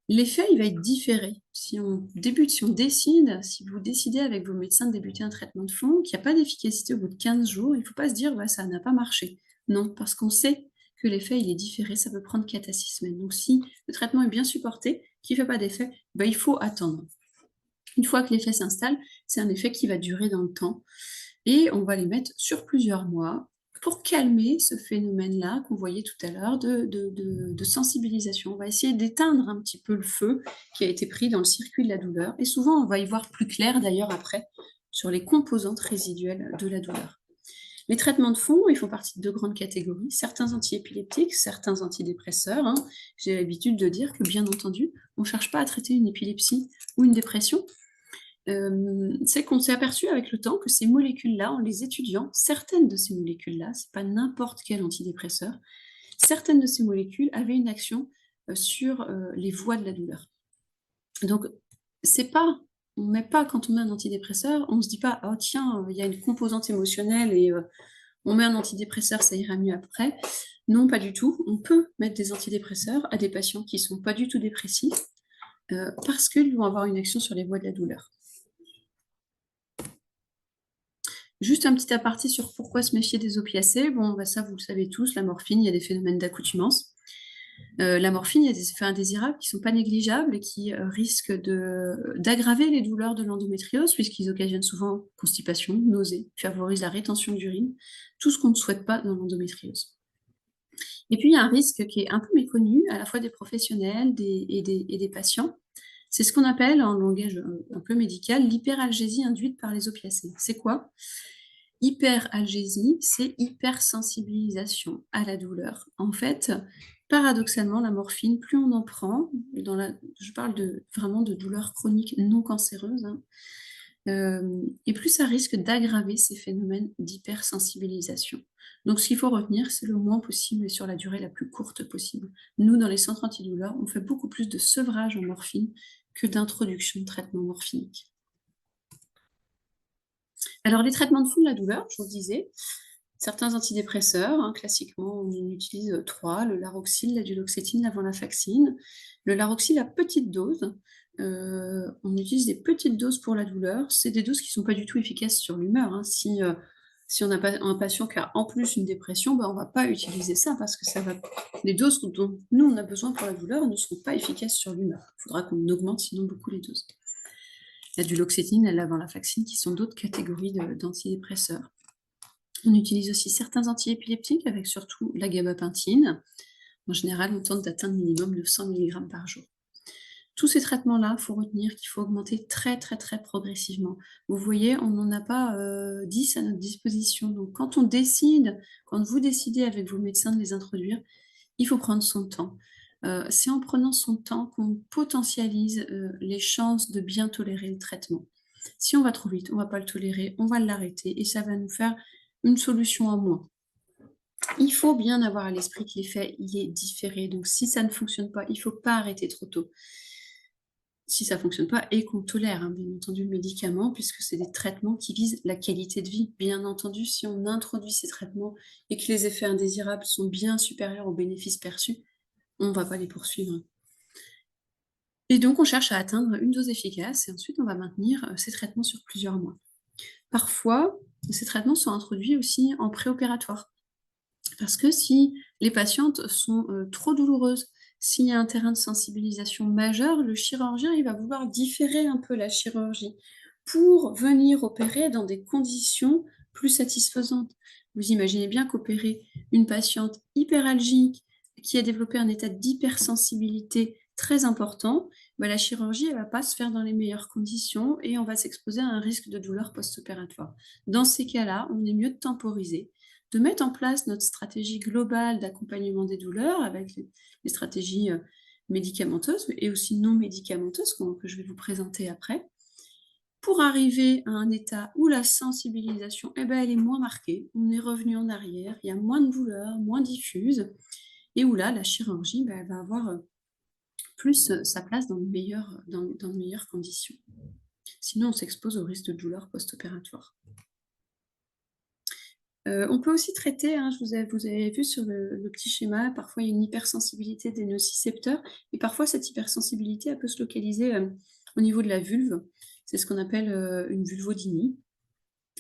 S3: L'effet, il va être différé. Si vous décidez avec vos médecins de débuter un traitement de fond, qu'il n'y a pas d'efficacité au bout de 15 jours, il ne faut pas se dire « ça n'a pas marché ». Non, parce qu'on sait que l'effet, il est différé, ça peut prendre 4 à 6 semaines. Donc si le traitement est bien supporté, qu'il ne fait pas d'effet, il faut attendre. Une fois que l'effet s'installe, c'est un effet qui va durer dans le temps. Et on va les mettre sur plusieurs mois pour calmer ce phénomène-là qu'on voyait tout à l'heure de sensibilisation. On va essayer d'éteindre un petit peu le feu qui a été pris dans le circuit de la douleur. Et souvent, on va y voir plus clair d'ailleurs après sur les composantes résiduelles de la douleur. Les traitements de fond, ils font partie de 2 grandes catégories. Certains antiépileptiques, certains antidépresseurs. J'ai l'habitude de dire que, bien entendu, on ne cherche pas à traiter une épilepsie ou une dépression. C'est qu'on s'est aperçu avec le temps que ces molécules-là, en les étudiant, certaines de ces molécules-là, c'est pas n'importe quel antidépresseur, certaines de ces molécules avaient une action sur les voies de la douleur. Donc, on met pas, quand on met un antidépresseur, on se dit pas, oh tiens, il y a une composante émotionnelle et on met un antidépresseur, ça ira mieux après. Non, pas du tout. On peut mettre des antidépresseurs à des patients qui sont pas du tout dépressifs parce qu'ils vont avoir une action sur les voies de la douleur. Juste un petit aparté sur pourquoi se méfier des opiacés. Bon, ça, vous le savez tous, la morphine, il y a des phénomènes d'accoutumance. La morphine, il y a des effets indésirables qui ne sont pas négligeables et qui risquent d'aggraver les douleurs de l'endométriose, puisqu'ils occasionnent souvent constipation, nausées, favorisent la rétention d'urine, tout ce qu'on ne souhaite pas dans l'endométriose. Et puis, il y a un risque qui est un peu méconnu, à la fois des professionnels et des patients. C'est ce qu'on appelle, en langage un peu médical, l'hyperalgésie induite par les opiacés. C'est quoi ? Hyperalgésie, c'est hypersensibilisation à la douleur. En fait, paradoxalement, la morphine, plus on en prend, je parle vraiment de douleurs chroniques non cancéreuses, et plus ça risque d'aggraver ces phénomènes d'hypersensibilisation. Donc, ce qu'il faut retenir, c'est le moins possible et sur la durée la plus courte possible. Nous, dans les centres antidouleurs, on fait beaucoup plus de sevrage en morphine que d'introduction de traitement morphinique. Alors, les traitements de fond de la douleur, je vous disais, certains antidépresseurs, classiquement, on en utilise 3, le Laroxyl, la duloxétine, la venlafaxine. Le Laroxyl à petite dose, on utilise des petites doses pour la douleur. C'est des doses qui ne sont pas du tout efficaces sur l'humeur. Si on a un patient qui a en plus une dépression, on ne va pas utiliser ça parce que les doses dont nous on a besoin pour la douleur ne seront pas efficaces sur l'humeur. Il faudra qu'on augmente sinon beaucoup les doses. Il y a du duloxétine et la venlafaxine qui sont d'autres catégories d'antidépresseurs. On utilise aussi certains antiépileptiques avec surtout la gabapentine. En général, on tente d'atteindre minimum 900 mg par jour. Tous ces traitements-là, il faut retenir qu'il faut augmenter très très très progressivement. Vous voyez, on n'en a pas 10 à notre disposition. Donc quand vous décidez avec vos médecins de les introduire, il faut prendre son temps. C'est en prenant son temps qu'on potentialise les chances de bien tolérer le traitement. Si on va trop vite, on ne va pas le tolérer, on va l'arrêter et ça va nous faire une solution en moins. Il faut bien avoir à l'esprit que l'effet il est différé. Donc si ça ne fonctionne pas, il ne faut pas arrêter trop tôt. Si ça ne fonctionne pas et qu'on tolère, bien entendu, le médicament, puisque c'est des traitements qui visent la qualité de vie. Bien entendu, si on introduit ces traitements et que les effets indésirables sont bien supérieurs aux bénéfices perçus, on ne va pas les poursuivre. Et donc, on cherche à atteindre une dose efficace et ensuite, on va maintenir ces traitements sur plusieurs mois. Parfois, ces traitements sont introduits aussi en préopératoire. Parce que si les patientes sont trop douloureuses, s'il y a un terrain de sensibilisation majeur, le chirurgien il va vouloir différer un peu la chirurgie pour venir opérer dans des conditions plus satisfaisantes. Vous imaginez bien qu'opérer une patiente hyperalgique qui a développé un état d'hypersensibilité très important, la chirurgie, elle ne va pas se faire dans les meilleures conditions et on va s'exposer à un risque de douleur post-opératoire. Dans ces cas-là, on est mieux de temporiser, de mettre en place notre stratégie globale d'accompagnement des douleurs avec les stratégies médicamenteuses et aussi non médicamenteuses que je vais vous présenter après, pour arriver à un état où la sensibilisation, elle est moins marquée, on est revenu en arrière, il y a moins de douleurs, moins diffuses, et où là, la chirurgie, elle va avoir plus sa place dans de meilleures conditions. Sinon, on s'expose au risque de douleur post-opératoire. On peut aussi traiter, vous avez vu sur le petit schéma, parfois il y a une hypersensibilité des nocicepteurs, et parfois cette hypersensibilité, elle peut se localiser au niveau de la vulve. C'est ce qu'on appelle une vulvodynie.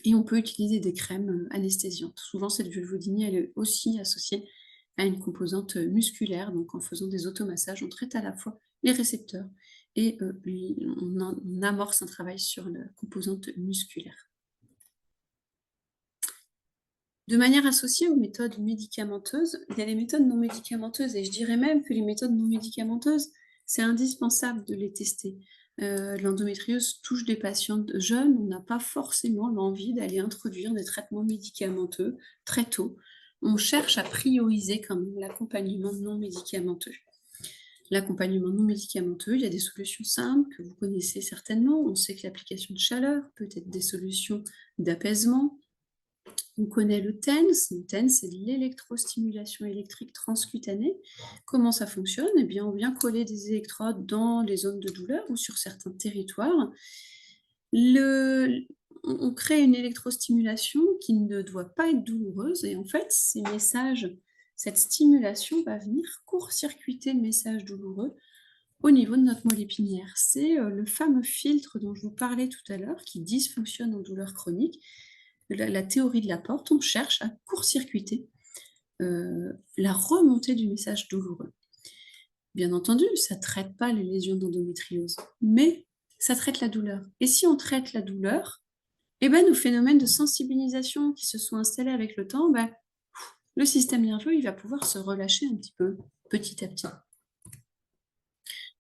S3: Et on peut utiliser des crèmes anesthésiantes. Souvent, cette vulvodynie, elle est aussi associée à une composante musculaire. Donc, en faisant des automassages, on traite à la fois les récepteurs et on amorce un travail sur la composante musculaire. De manière associée aux méthodes médicamenteuses, il y a les méthodes non médicamenteuses. Et je dirais même que les méthodes non médicamenteuses, c'est indispensable de les tester. L'endométriose touche des patientes jeunes, on n'a pas forcément l'envie d'aller introduire des traitements médicamenteux très tôt. On cherche à prioriser quand même l'accompagnement non médicamenteux. L'accompagnement non médicamenteux, il y a des solutions simples que vous connaissez certainement. On sait que l'application de chaleur peut être des solutions d'apaisement. On connaît le TENS. Le TENS, c'est de l'électrostimulation électrique transcutanée. Comment ça fonctionne? Eh bien, on vient coller des électrodes dans les zones de douleur ou sur certains territoires. On crée une électrostimulation qui ne doit pas être douloureuse. Et en fait, ces messages, cette stimulation va venir court-circuiter le message douloureux au niveau de notre moelle épinière. C'est le fameux filtre dont je vous parlais tout à l'heure qui dysfonctionne en douleur chronique. La théorie de la porte, on cherche à court-circuiter la remontée du message douloureux. Bien entendu, ça ne traite pas les lésions d'endométriose, mais ça traite la douleur. Et si on traite la douleur, nos phénomènes de sensibilisation qui se sont installés avec le temps, le système nerveux il va pouvoir se relâcher un petit peu, petit à petit.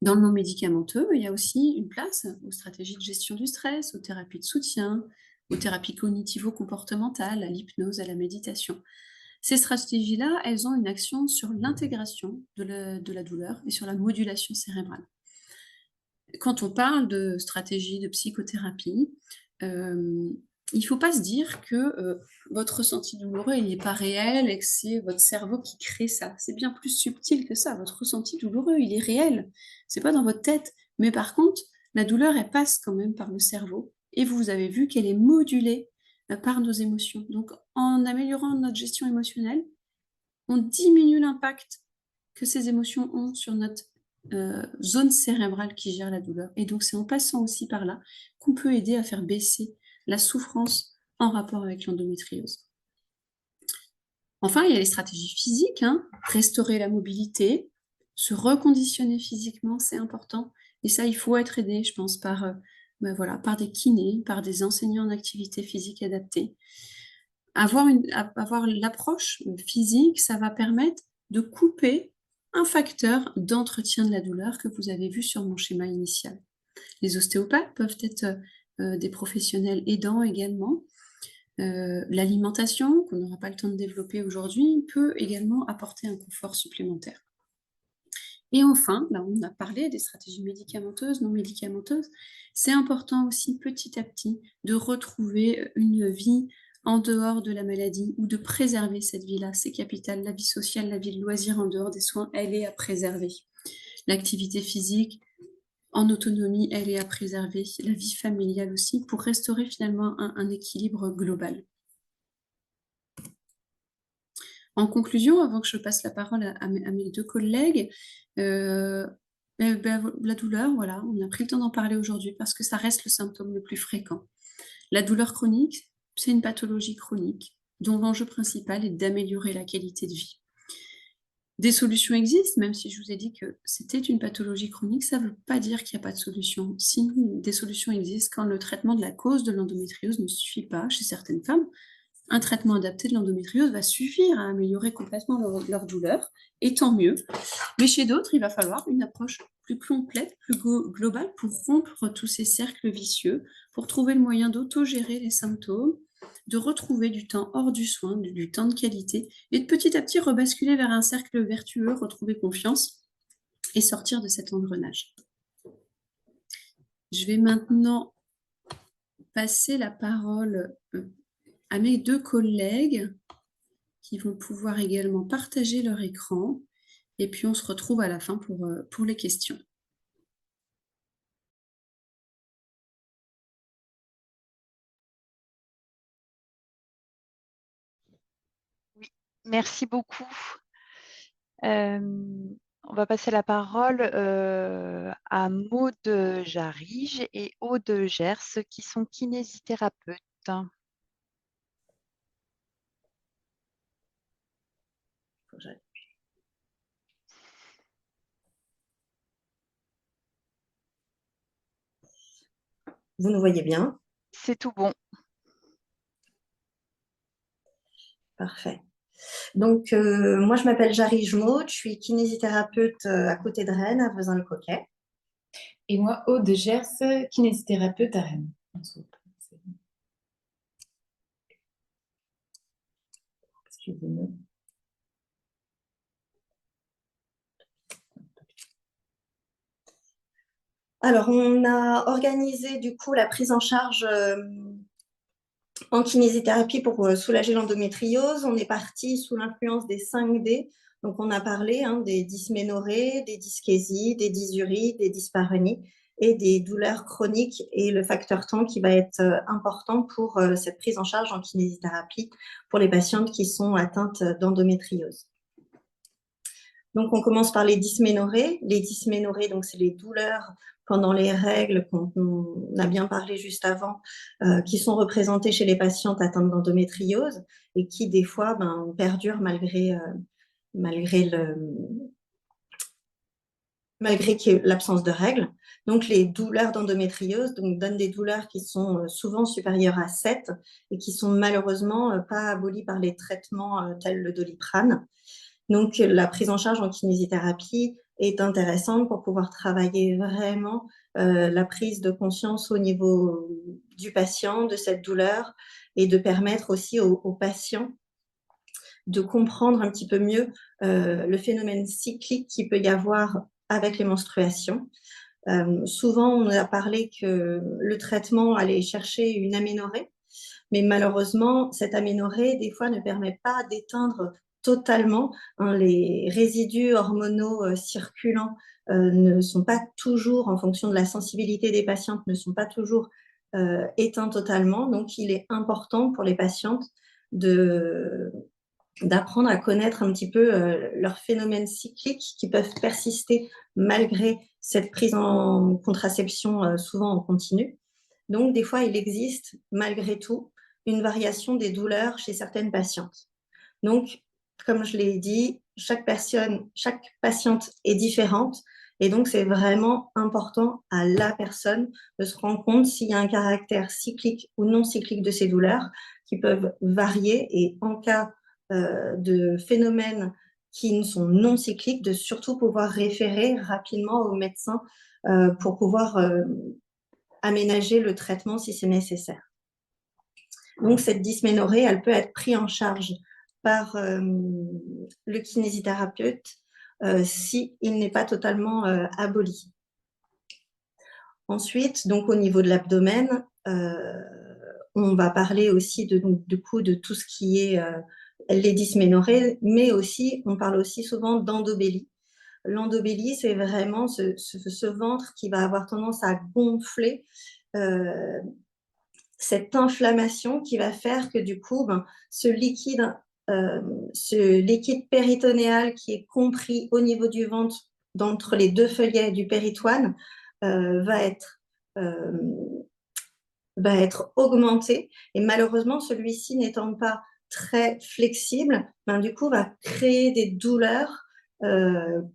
S3: Dans le non médicamenteux, il y a aussi une place aux stratégies de gestion du stress, aux thérapies de soutien, aux thérapies cognitivo-comportementales, à l'hypnose, à la méditation. Ces stratégies-là, elles ont une action sur l'intégration de la douleur et sur la modulation cérébrale. Quand on parle de stratégie de psychothérapie, il ne faut pas se dire que votre ressenti douloureux il n'est pas réel et que c'est votre cerveau qui crée ça. C'est bien plus subtil que ça. Votre ressenti douloureux, il est réel. Ce n'est pas dans votre tête. Mais par contre, la douleur, elle passe quand même par le cerveau. Et vous avez vu qu'elle est modulée par nos émotions. Donc, en améliorant notre gestion émotionnelle, on diminue l'impact que ces émotions ont sur notre zone cérébrale qui gère la douleur. Et donc, c'est en passant aussi par là qu'on peut aider à faire baisser la souffrance en rapport avec l'endométriose. Enfin, il y a les stratégies physiques, restaurer la mobilité, se reconditionner physiquement, c'est important. Et ça, il faut être aidé, je pense, par des kinés, par des enseignants en activité physique adaptée. Avoir l'approche physique, ça va permettre de couper un facteur d'entretien de la douleur que vous avez vu sur mon schéma initial. Les ostéopathes peuvent être des professionnels aidants également. L'alimentation, qu'on n'aura pas le temps de développer aujourd'hui, peut également apporter un confort supplémentaire. Et enfin, là on a parlé des stratégies médicamenteuses, non médicamenteuses, c'est important aussi petit à petit de retrouver une vie en dehors de la maladie ou de préserver cette vie-là, c'est capital. La vie sociale, la vie de loisir en dehors des soins, elle est à préserver. L'activité physique en autonomie, elle est à préserver. La vie familiale aussi, pour restaurer finalement un équilibre global. En conclusion, avant que je passe la parole à mes deux collègues, la douleur, voilà, on a pris le temps d'en parler aujourd'hui parce que ça reste le symptôme le plus fréquent. La douleur chronique, c'est une pathologie chronique dont l'enjeu principal est d'améliorer la qualité de vie. Des solutions existent, même si je vous ai dit que c'était une pathologie chronique, ça ne veut pas dire qu'il n'y a pas de solution. Si des solutions existent quand le traitement de la cause de l'endométriose ne suffit pas chez certaines femmes, un traitement adapté de l'endométriose va suffire à améliorer complètement leur douleur, et tant mieux. Mais chez d'autres, il va falloir une approche plus complète, plus globale pour rompre tous ces cercles vicieux, pour trouver le moyen d'autogérer les symptômes, de retrouver du temps hors du soin, du temps de qualité, et de petit à petit rebasculer vers un cercle vertueux, retrouver confiance et sortir de cet engrenage. Je vais maintenant passer la parole à mes deux collègues qui vont pouvoir également partager leur écran. Et puis, on se retrouve à la fin pour les questions.
S1: Oui, merci beaucoup. On va passer la parole à Maud Jarige et Aude Gers, qui sont kinésithérapeutes.
S4: Vous nous voyez bien?
S1: C'est tout bon.
S4: Parfait. Donc, moi, je m'appelle Jarige Maud, je suis kinésithérapeute à côté de Rennes, à Vezin-le-Coquet.
S5: Et moi, Aude Gers, kinésithérapeute à Rennes.
S4: Excusez-moi. Alors, on a organisé du coup la prise en charge en kinésithérapie pour soulager l'endométriose. On est parti sous l'influence des 5D. Donc, on a parlé des dysménorrhées, des dyschésies, des dysuries, des dyspareunies et des douleurs chroniques et le facteur temps qui va être important pour cette prise en charge en kinésithérapie pour les patientes qui sont atteintes d'endométriose. Donc, on commence par les dysménorrhées. Les dysménorrhées, donc, c'est les douleurs pendant les règles, qu'on a bien parlé juste avant, qui sont représentées chez les patientes atteintes d'endométriose et qui, des fois, perdurent malgré l'absence de règles. Donc, les douleurs d'endométriose donnent des douleurs qui sont souvent supérieures à 7 et qui sont malheureusement pas abolies par les traitements tels le Doliprane. Donc, la prise en charge en kinésithérapie est intéressante pour pouvoir travailler vraiment la prise de conscience au niveau du patient, de cette douleur, et de permettre aussi aux patients de comprendre un petit peu mieux le phénomène cyclique qu'il peut y avoir avec les menstruations. Souvent, on a parlé que le traitement allait chercher une aménorrhée, mais malheureusement, cette aménorrhée, des fois, ne permet pas d'éteindre totalement. Les résidus hormonaux circulants ne sont pas toujours, en fonction de la sensibilité des patientes, ne sont pas toujours éteints totalement. Donc, il est important pour les patientes d'apprendre à connaître un petit peu leurs phénomènes cycliques qui peuvent persister malgré cette prise en contraception souvent en continu. Donc, des fois, il existe malgré tout une variation des douleurs chez certaines patientes. Donc, comme je l'ai dit, chaque patiente est différente et donc c'est vraiment important à la personne de se rendre compte s'il y a un caractère cyclique ou non cyclique de ces douleurs qui peuvent varier, et en cas de phénomènes qui sont non cycliques, de surtout pouvoir référer rapidement au médecin pour pouvoir aménager le traitement si c'est nécessaire. Donc, cette dysménorrhée, elle peut être prise en charge par le kinésithérapeute s'il n'est pas totalement aboli. Ensuite, donc, au niveau de l'abdomen, on va parler aussi de tout ce qui est les dysménorrhées, mais aussi, on parle aussi souvent d'endobélie. L'endobélie, c'est vraiment ce ventre qui va avoir tendance à gonfler, cette inflammation qui va faire que du coup, ce liquide péritonéal qui est compris au niveau du ventre, d'entre les deux feuillets du péritoine, va être augmenté, et malheureusement, celui-ci n'étant pas très flexible, du coup, va créer des douleurs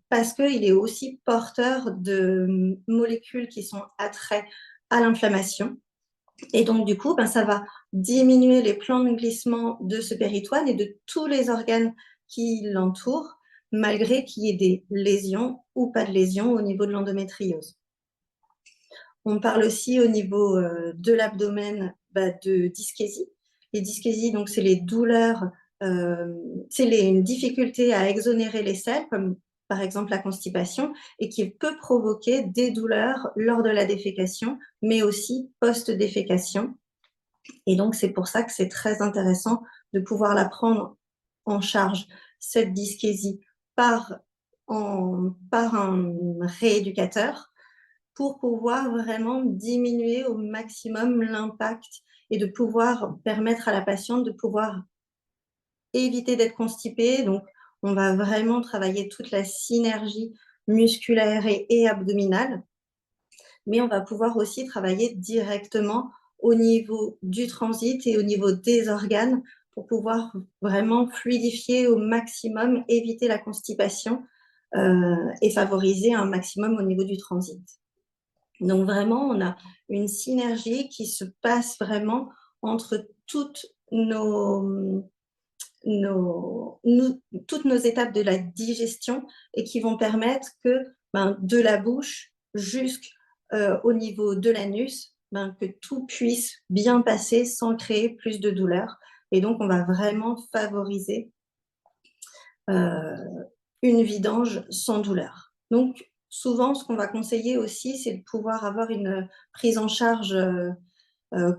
S4: parce qu'il est aussi porteur de molécules qui sont attraits à l'inflammation. Et donc, du coup, ça va diminuer les plans de glissement de ce péritoine et de tous les organes qui l'entourent, malgré qu'il y ait des lésions ou pas de lésions au niveau de l'endométriose. On parle aussi au niveau de l'abdomen de dyschésie. Les dyschésies, donc, c'est les douleurs, c'est une difficulté à exonérer les selles, comme par exemple la constipation, et qui peut provoquer des douleurs lors de la défécation, mais aussi post-défécation. Et donc, c'est pour ça que c'est très intéressant de pouvoir la prendre en charge, cette dyschésie, par un rééducateur, pour pouvoir vraiment diminuer au maximum l'impact et de pouvoir permettre à la patiente de pouvoir éviter d'être constipée. Donc, on va vraiment travailler toute la synergie musculaire et abdominale, mais on va pouvoir aussi travailler directement au niveau du transit et au niveau des organes pour pouvoir vraiment fluidifier au maximum, éviter la constipation et favoriser un maximum au niveau du transit. Donc vraiment, on a une synergie qui se passe vraiment entre toutes toutes nos étapes de la digestion et qui vont permettre que de la bouche jusqu'au niveau de l'anus, que tout puisse bien passer sans créer plus de douleur. Et donc, on va vraiment favoriser une vidange sans douleur. Donc, souvent, ce qu'on va conseiller aussi, c'est de pouvoir avoir une prise en charge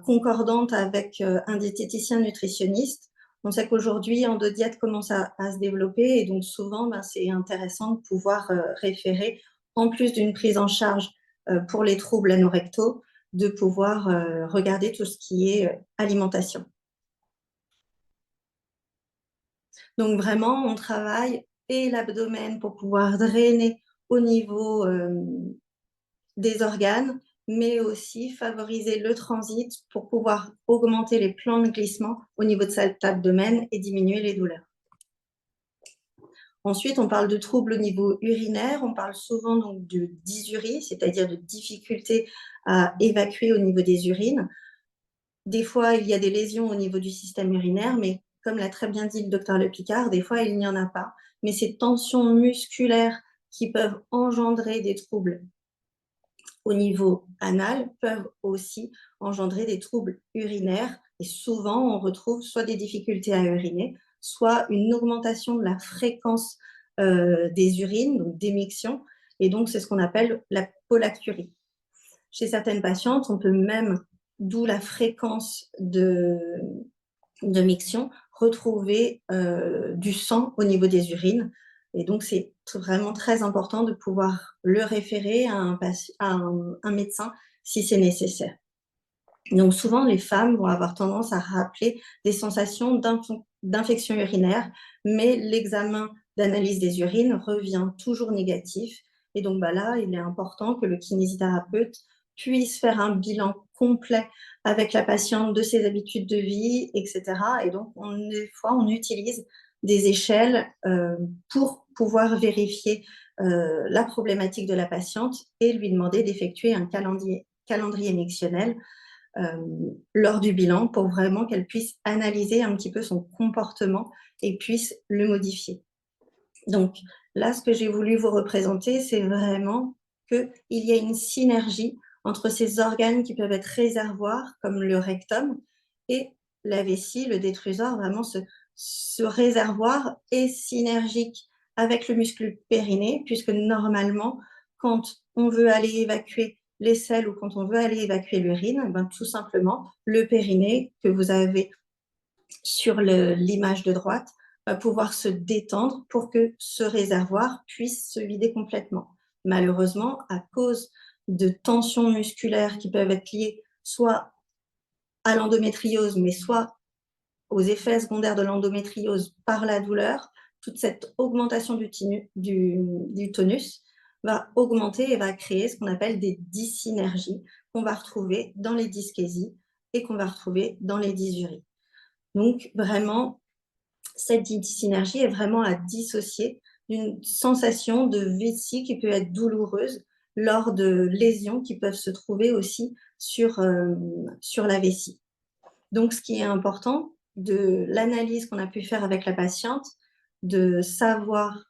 S4: concordante avec un diététicien nutritionniste. On sait qu'aujourd'hui, EndoDiète commence à se développer et donc souvent, c'est intéressant de pouvoir référer, en plus d'une prise en charge pour les troubles anorectaux, de pouvoir regarder tout ce qui est alimentation. Donc vraiment, on travaille et l'abdomen pour pouvoir drainer au niveau des organes, mais aussi favoriser le transit pour pouvoir augmenter les plans de glissement au niveau de cet abdomen et diminuer les douleurs. Ensuite, on parle de troubles au niveau urinaire. On parle souvent donc de dysurie, c'est-à-dire de difficulté à évacuer au niveau des urines. Des fois, il y a des lésions au niveau du système urinaire, mais comme l'a très bien dit le docteur Le Picard, des fois, il n'y en a pas. Mais ces tensions musculaires qui peuvent engendrer des troubles au niveau anal peuvent aussi engendrer des troubles urinaires. Et souvent, on retrouve soit des difficultés à uriner, soit une augmentation de la fréquence des urines, donc d'émission. Et donc, c'est ce qu'on appelle la polacturie. Chez certaines patientes, on peut même, d'où la fréquence de miction, retrouver du sang au niveau des urines. Et donc, c'est vraiment très important de pouvoir le référer à un médecin si c'est nécessaire. Donc, souvent, les femmes vont avoir tendance à rappeler des sensations d'infection urinaire, mais l'examen d'analyse des urines revient toujours négatif. Et donc, là, il est important que le kinésithérapeute puisse faire un bilan complet avec la patiente de ses habitudes de vie, etc. Et donc, des fois, on utilise des échelles pour pouvoir vérifier la problématique de la patiente et lui demander d'effectuer un calendrier mictionnel lors du bilan pour vraiment qu'elle puisse analyser un petit peu son comportement et puisse le modifier. Donc là, ce que j'ai voulu vous représenter, c'est vraiment qu'il y a une synergie entre ces organes qui peuvent être réservoirs, comme le rectum, et la vessie, le détrusor. Vraiment, ce réservoir est synergique avec le muscle périnée, puisque normalement, quand on veut aller évacuer les selles ou quand on veut aller évacuer l'urine, tout simplement, le périnée que vous avez sur l'image de droite va pouvoir se détendre pour que ce réservoir puisse se vider complètement. Malheureusement, à cause de tensions musculaires qui peuvent être liées soit à l'endométriose, mais soit aux effets secondaires de l'endométriose par la douleur, toute cette augmentation du tonus va augmenter et va créer ce qu'on appelle des dysynergies qu'on va retrouver dans les dyschésies et qu'on va retrouver dans les dysuries. Donc, vraiment, cette dysynergie est vraiment à dissocier d'une sensation de vessie qui peut être douloureuse, lors de lésions qui peuvent se trouver aussi sur la vessie. Donc, ce qui est important de l'analyse qu'on a pu faire avec la patiente, de savoir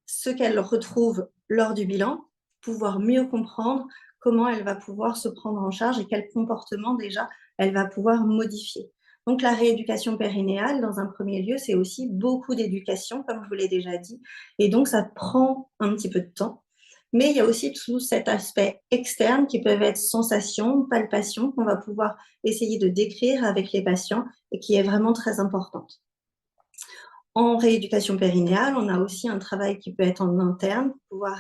S4: ce qu'elle retrouve lors du bilan, pouvoir mieux comprendre comment elle va pouvoir se prendre en charge et quel comportement déjà elle va pouvoir modifier. Donc la rééducation périnéale, dans un premier lieu, c'est aussi beaucoup d'éducation, comme je vous l'ai déjà dit, et donc ça prend un petit peu de temps. Mais il y a aussi tout cet aspect externe qui peuvent être sensations, palpations, qu'on va pouvoir essayer de décrire avec les patients et qui est vraiment très importante. En rééducation périnéale, on a aussi un travail qui peut être en interne, pour pouvoir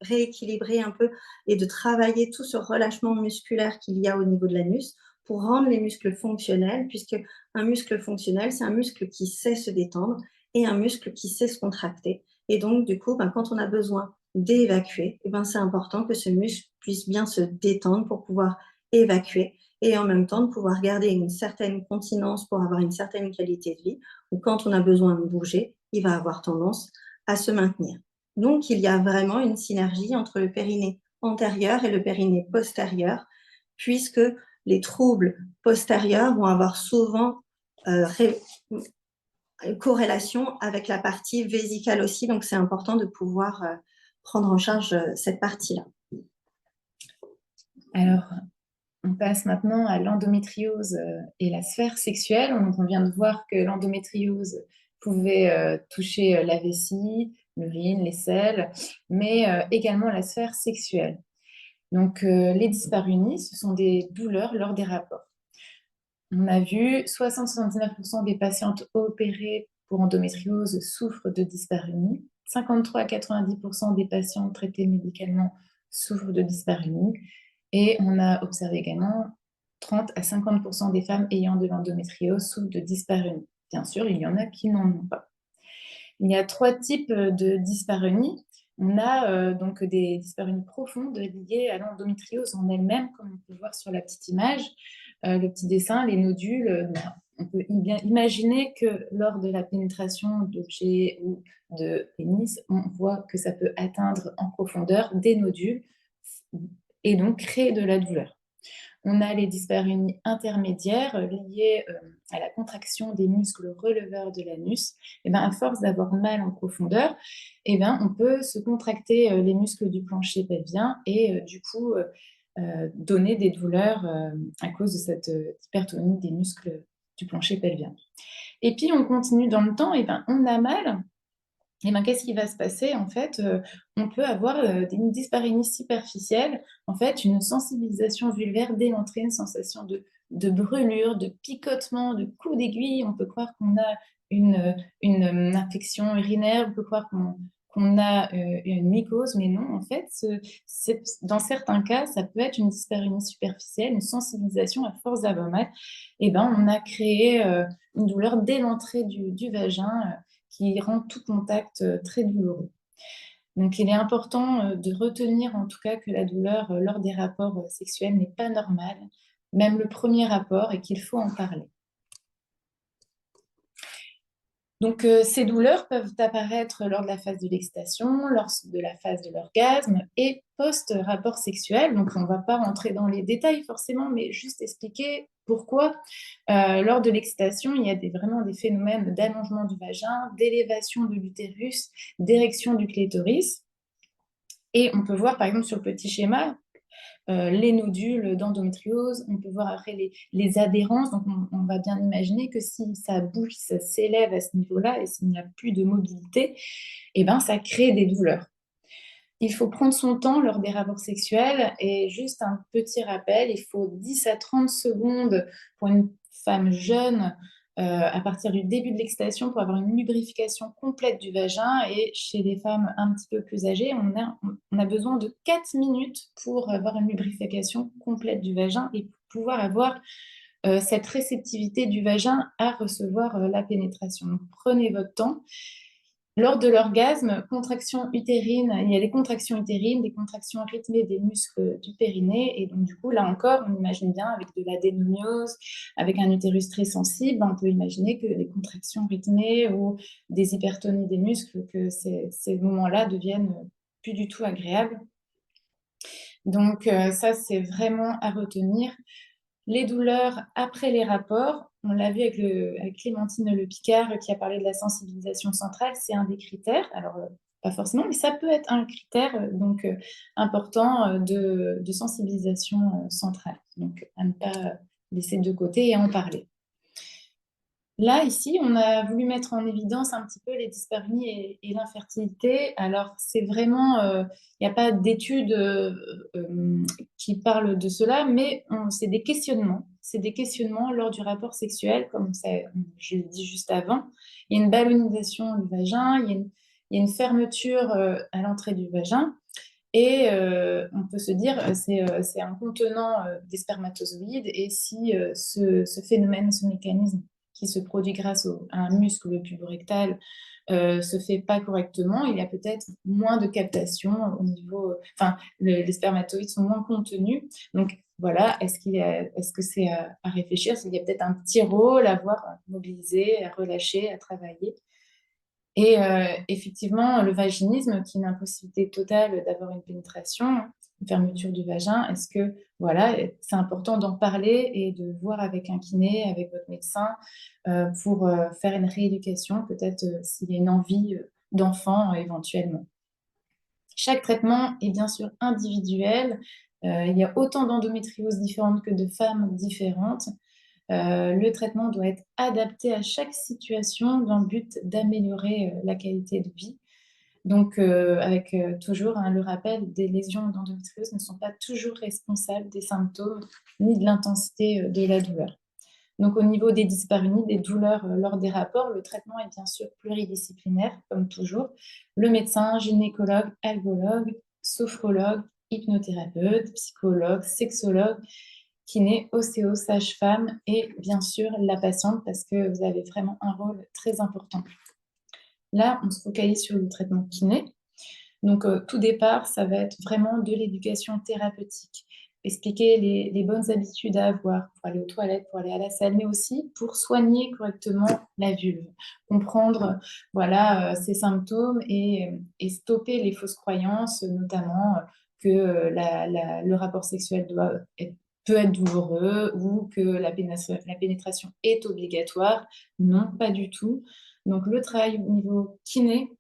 S4: rééquilibrer un peu et de travailler tout ce relâchement musculaire qu'il y a au niveau de l'anus pour rendre les muscles fonctionnels, puisque un muscle fonctionnel, c'est un muscle qui sait se détendre et un muscle qui sait se contracter. Et donc, du coup, quand on a besoin d'évacuer, c'est important que ce muscle puisse bien se détendre pour pouvoir évacuer et en même temps de pouvoir garder une certaine continence pour avoir une certaine qualité de vie, ou quand on a besoin de bouger, il va avoir tendance à se maintenir. Donc, il y a vraiment une synergie entre le périnée antérieur et le périnée postérieur, puisque les troubles postérieurs vont avoir souvent corrélation avec la partie vésicale aussi, donc c'est important de pouvoir prendre en charge cette partie-là.
S5: Alors, on passe maintenant à l'endométriose et la sphère sexuelle. On vient de voir que l'endométriose pouvait toucher la vessie, l'urine, les selles, mais également la sphère sexuelle. Donc, les dyspareunies, ce sont des douleurs lors des rapports. On a vu 60-79% des patientes opérées pour endométriose souffrent de dyspareunie. 53 à 90% des patientes traitées médicalement souffrent de dyspareunie. Et on a observé également 30 à 50% des femmes ayant de l'endométriose souffrent de dyspareunie. Bien sûr, il y en a qui n'en ont pas. Il y a 3 types de dyspareunie. On a donc des dyspareunies profondes liées à l'endométriose en elle-même, comme on peut voir sur la petite image, le petit dessin, les nodules. On peut bien imaginer que lors de la pénétration d'objets ou de pénis, on voit que ça peut atteindre en profondeur des nodules et donc créer de la douleur. On a les dyspareunies intermédiaires liées à la contraction des muscles releveurs de l'anus. À force d'avoir mal en profondeur, on peut se contracter les muscles du plancher pelvien et du coup donner des douleurs à cause de cette hypertonie des muscles du plancher pelvien. Et puis on continue dans le temps, on a mal. Qu'est-ce qui va se passer? En fait, on peut avoir une dyspareunie superficielle, en fait, une sensibilisation vulvaire dès l'entrée, une sensation de brûlure, de picotement, de coups d'aiguille. On peut croire qu'on a une infection urinaire, on peut croire qu'on a une mycose, mais non, en fait, dans certains cas, ça peut être une dyspareunie superficielle, une sensibilisation à force d'avoir mal. On a créé une douleur dès l'entrée du vagin, qui rend tout contact très douloureux. Donc, il est important de retenir en tout cas que la douleur lors des rapports sexuels n'est pas normale, même le premier rapport, et qu'il faut en parler. Donc, ces douleurs peuvent apparaître lors de la phase de l'excitation, lors de la phase de l'orgasme et post-rapport sexuel. Donc, on ne va pas rentrer dans les détails forcément, mais juste expliquer pourquoi lors de l'excitation, il y a vraiment des phénomènes d'allongement du vagin, d'élévation de l'utérus, d'érection du clitoris. Et on peut voir par exemple sur le petit schéma les nodules d'endométriose, on peut voir après les adhérences, donc on va bien imaginer que si ça bouge, ça s'élève à ce niveau-là et s'il n'y a plus de mobilité, ça crée des douleurs. Il faut prendre son temps lors des rapports sexuels et juste un petit rappel, il faut 10 à 30 secondes pour une femme jeune à partir du début de l'excitation pour avoir une lubrification complète du vagin, et chez les femmes un petit peu plus âgées, on a besoin de 4 minutes pour avoir une lubrification complète du vagin et pouvoir avoir cette réceptivité du vagin à recevoir la pénétration. Donc, prenez votre temps. Lors de l'orgasme, contraction utérine, il y a des contractions utérines, des contractions rythmées des muscles du périnée. Et donc, du coup, là encore, on imagine bien avec de l'adénomiose, avec un utérus très sensible, on peut imaginer que les contractions rythmées ou des hypertonies des muscles, que ces moments-là deviennent plus du tout agréables Donc, ça, c'est vraiment à retenir. Les douleurs après les rapports, on l'a vu avec Clémentine Le Picard qui a parlé de la sensibilisation centrale, c'est un des critères. Alors, pas forcément, mais ça peut être un critère important de sensibilisation centrale. Donc, à ne pas laisser de côté et à en parler. Là, ici, on a voulu mettre en évidence un petit peu les dyspareunies et l'infertilité. Alors, c'est vraiment, il n'y a pas d'études qui parlent de cela, mais c'est des questionnements. C'est des questionnements lors du rapport sexuel, comme je l'ai dit juste avant. Il y a une ballonisation du vagin, il y a une fermeture à l'entrée du vagin. Et on peut se dire c'est un contenant des spermatozoïdes. Et si ce phénomène, ce mécanisme qui se produit grâce à un muscle puborectal se fait pas correctement, il y a peut-être moins de captation au niveau... Enfin, les spermatozoïdes sont moins contenus. Donc voilà, est-ce que c'est à réfléchir? Il y a peut-être un petit rôle à voir, à mobiliser, à relâcher, à travailler. Et effectivement, le vaginisme, qui est une impossibilité totale d'avoir une pénétration, une fermeture du vagin, est-ce que, voilà, c'est important d'en parler et de voir avec un kiné, avec votre médecin, pour faire une rééducation, peut-être s'il y a une envie d'enfant éventuellement. Chaque traitement est bien sûr individuel. Il y a autant d'endométrioses différentes que de femmes différentes. Le traitement doit être adapté à chaque situation dans le but d'améliorer la qualité de vie. Donc, avec toujours le rappel, des lésions d'endométriose ne sont pas toujours responsables des symptômes ni de l'intensité de la douleur. Donc, au niveau des dyspareunies, des douleurs lors des rapports, le traitement est bien sûr pluridisciplinaire, comme toujours. Le médecin, gynécologue, algologue, sophrologue, hypnothérapeute, psychologue, sexologue, kiné, ostéo, sage-femme et bien sûr la patiente, parce que vous avez vraiment un rôle très important. Là, on se focalise sur le traitement kiné. Donc, tout départ, ça va être vraiment de l'éducation thérapeutique. Expliquer les bonnes habitudes à avoir pour aller aux toilettes, pour aller à la salle, mais aussi pour soigner correctement la vulve. Comprendre voilà, ces symptômes et stopper les fausses croyances, notamment que le rapport sexuel peut être douloureux ou que la pénétration est obligatoire. Non, pas du tout. Donc, le travail au niveau kiné,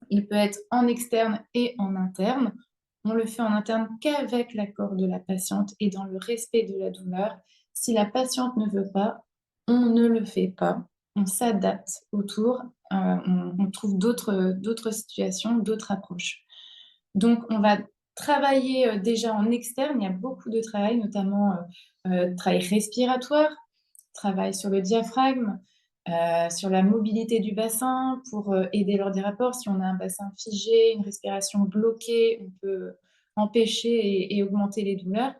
S5: il peut être en externe et en interne. On le fait en interne qu'avec l'accord de la patiente et dans le respect de la douleur. Si la patiente ne veut pas, on ne le fait pas. On s'adapte autour, on trouve d'autres situations, d'autres approches. Donc, on va travailler déjà en externe. Il y a beaucoup de travail, notamment travail respiratoire, travail sur le diaphragme, sur la mobilité du bassin pour aider lors des rapports. Si on a un bassin figé, une respiration bloquée, on peut empêcher et augmenter les douleurs.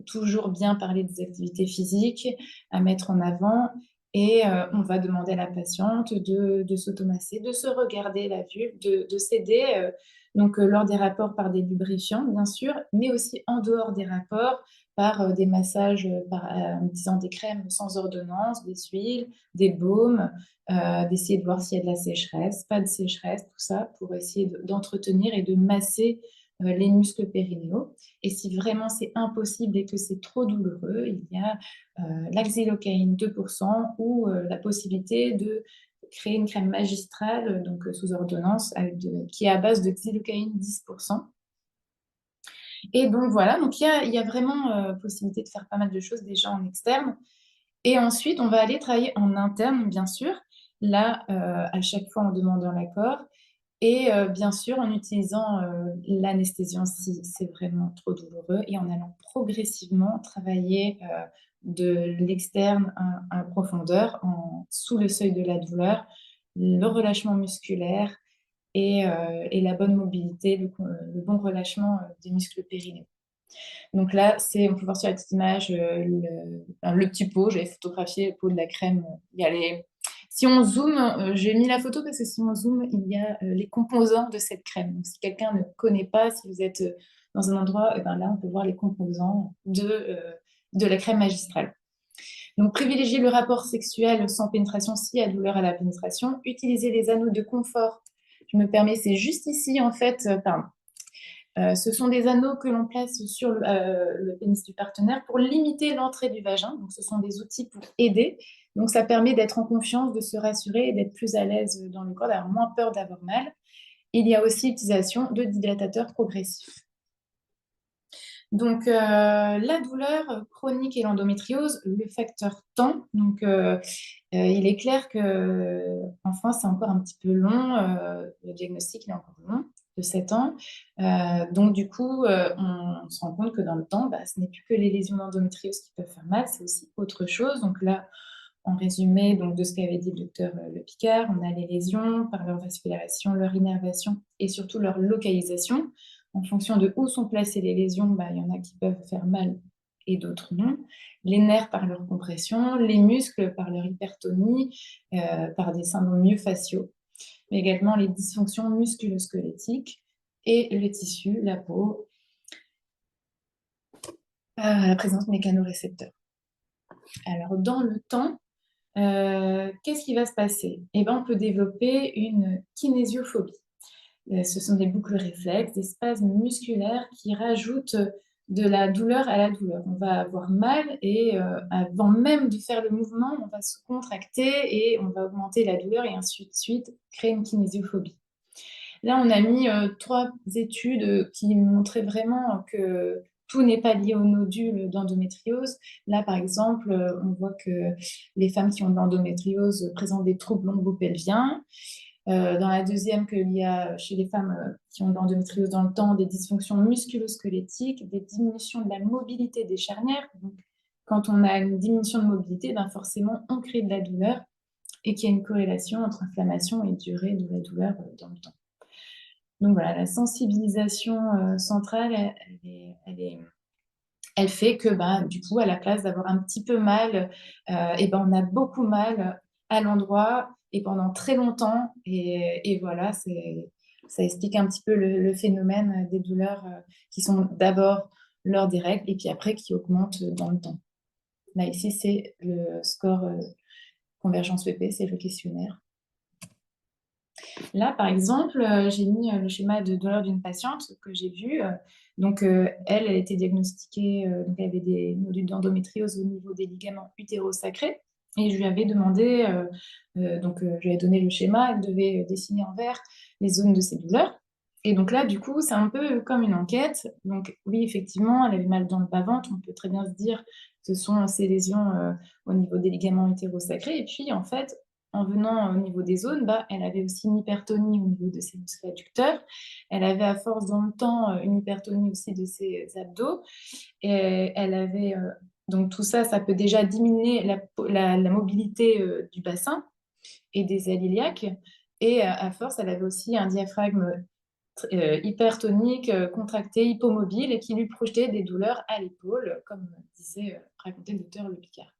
S5: Toujours bien parler des activités physiques à mettre en avant. Et on va demander à la patiente de s'automasser, de se regarder la vulve, de s'aider lors des rapports par des lubrifiants, bien sûr, mais aussi en dehors des rapports par des massages, en utilisant des crèmes sans ordonnance, des huiles, des baumes, d'essayer de voir s'il y a de la sécheresse, pas de sécheresse, tout ça, pour essayer d'entretenir et de masser les muscles périnéaux. Et si vraiment c'est impossible et que c'est trop douloureux, il y a la xylocaïne 2% ou la possibilité de créer une crème magistrale, donc sous ordonnance, qui est à base de xylocaïne 10%. Et donc voilà, donc il y a vraiment possibilité de faire pas mal de choses déjà en externe. Et ensuite, on va aller travailler en interne, bien sûr, là, à chaque fois en demandant l'accord. Et bien sûr, en utilisant l'anesthésion si c'est vraiment trop douloureux et en allant progressivement travailler de l'externe à profondeur, sous le seuil de la douleur, le relâchement musculaire et la bonne mobilité, le bon relâchement des muscles périnéaux. Donc là, on peut voir sur la petite image le petit pot. J'avais photographié le pot de la crème. Si on zoome, j'ai mis la photo parce que si on zoome, il y a les composants de cette crème. Donc, si quelqu'un ne connaît pas, si vous êtes dans un endroit, là, on peut voir les composants de la crème magistrale. Donc, privilégier le rapport sexuel sans pénétration s'il y a douleur à la pénétration. Utiliser les anneaux de confort. Je me permets, c'est juste ici, en fait, pardon. Ce sont des anneaux que l'on place sur le pénis du partenaire pour limiter l'entrée du vagin. Donc, ce sont des outils pour aider. Donc, ça permet d'être en confiance, de se rassurer et d'être plus à l'aise dans le corps, d'avoir moins peur d'avoir mal. Il y a aussi l'utilisation de dilatateurs progressifs. Donc, la douleur chronique et l'endométriose, le facteur temps. Donc, il est clair qu'en France, c'est encore un petit peu long. Le diagnostic il est encore long, de 7 ans. Donc, du coup, on se rend compte que dans le temps, ce n'est plus que les lésions d'endométriose qui peuvent faire mal, c'est aussi autre chose. Donc là, en résumé donc, de ce qu'avait dit le docteur Le Picard, on a les lésions par leur vascularisation, leur innervation et surtout leur localisation. En fonction de où sont placées les lésions, il y en a qui peuvent faire mal et d'autres non. Les nerfs par leur compression, les muscles par leur hypertonie, par des syndromes myofasciaux, mais également les dysfonctions musculo-squelettiques et le tissu, la peau, la présence de mécanorécepteurs. Alors, dans le temps, qu'est-ce qui va se passer? On peut développer une kinésiophobie. Ce sont des boucles réflexes, des spasmes musculaires qui rajoutent de la douleur à la douleur. On va avoir mal et avant même de faire le mouvement, on va se contracter et on va augmenter la douleur et ainsi de suite, créer une kinésiophobie. Là, on a mis 3 études qui montraient vraiment que tout n'est pas lié au nodule d'endométriose. Là, par exemple, on voit que les femmes qui ont de l'endométriose présentent des troubles lombopelviens. Dans la deuxième, qu'il y a chez les femmes qui ont de l'endométriose dans le temps des dysfonctions musculo-squelettiques, des diminutions de la mobilité des charnières. Donc, quand on a une diminution de mobilité, forcément, on crée de la douleur et qu'il y a une corrélation entre inflammation et durée de la douleur dans le temps. Donc voilà, la sensibilisation centrale, elle fait que du coup, à la place d'avoir un petit peu mal, on a beaucoup mal à l'endroit et pendant très longtemps. Et voilà, ça explique un petit peu le phénomène des douleurs qui sont d'abord lors des règles et puis après qui augmentent dans le temps. Là, ici, c'est le score Convergence PP, c'est le questionnaire. Là, par exemple, j'ai mis le schéma de douleur d'une patiente que j'ai vu. Donc, elle a été diagnostiquée, donc elle avait des nodules d'endométriose au niveau des ligaments utérosacrés. Et je lui avais demandé, je lui ai donné le schéma, elle devait dessiner en vert les zones de ses douleurs. Et donc là, du coup, c'est un peu comme une enquête. Donc oui, effectivement, elle avait mal dans le bas-ventre. On peut très bien se dire que ce sont ces lésions au niveau des ligaments utérosacrés. Et puis, en fait, en venant au niveau des zones, elle avait aussi une hypertonie au niveau de ses muscles adducteurs. Elle avait à force dans le temps une hypertonie aussi de ses abdos. Et elle avait, donc tout ça, ça peut déjà diminuer la mobilité du bassin et des ailes iliaques. Et à force, elle avait aussi un diaphragme hypertonique, contracté, hypomobile et qui lui projetait des douleurs à l'épaule, comme racontait le docteur Le Picard.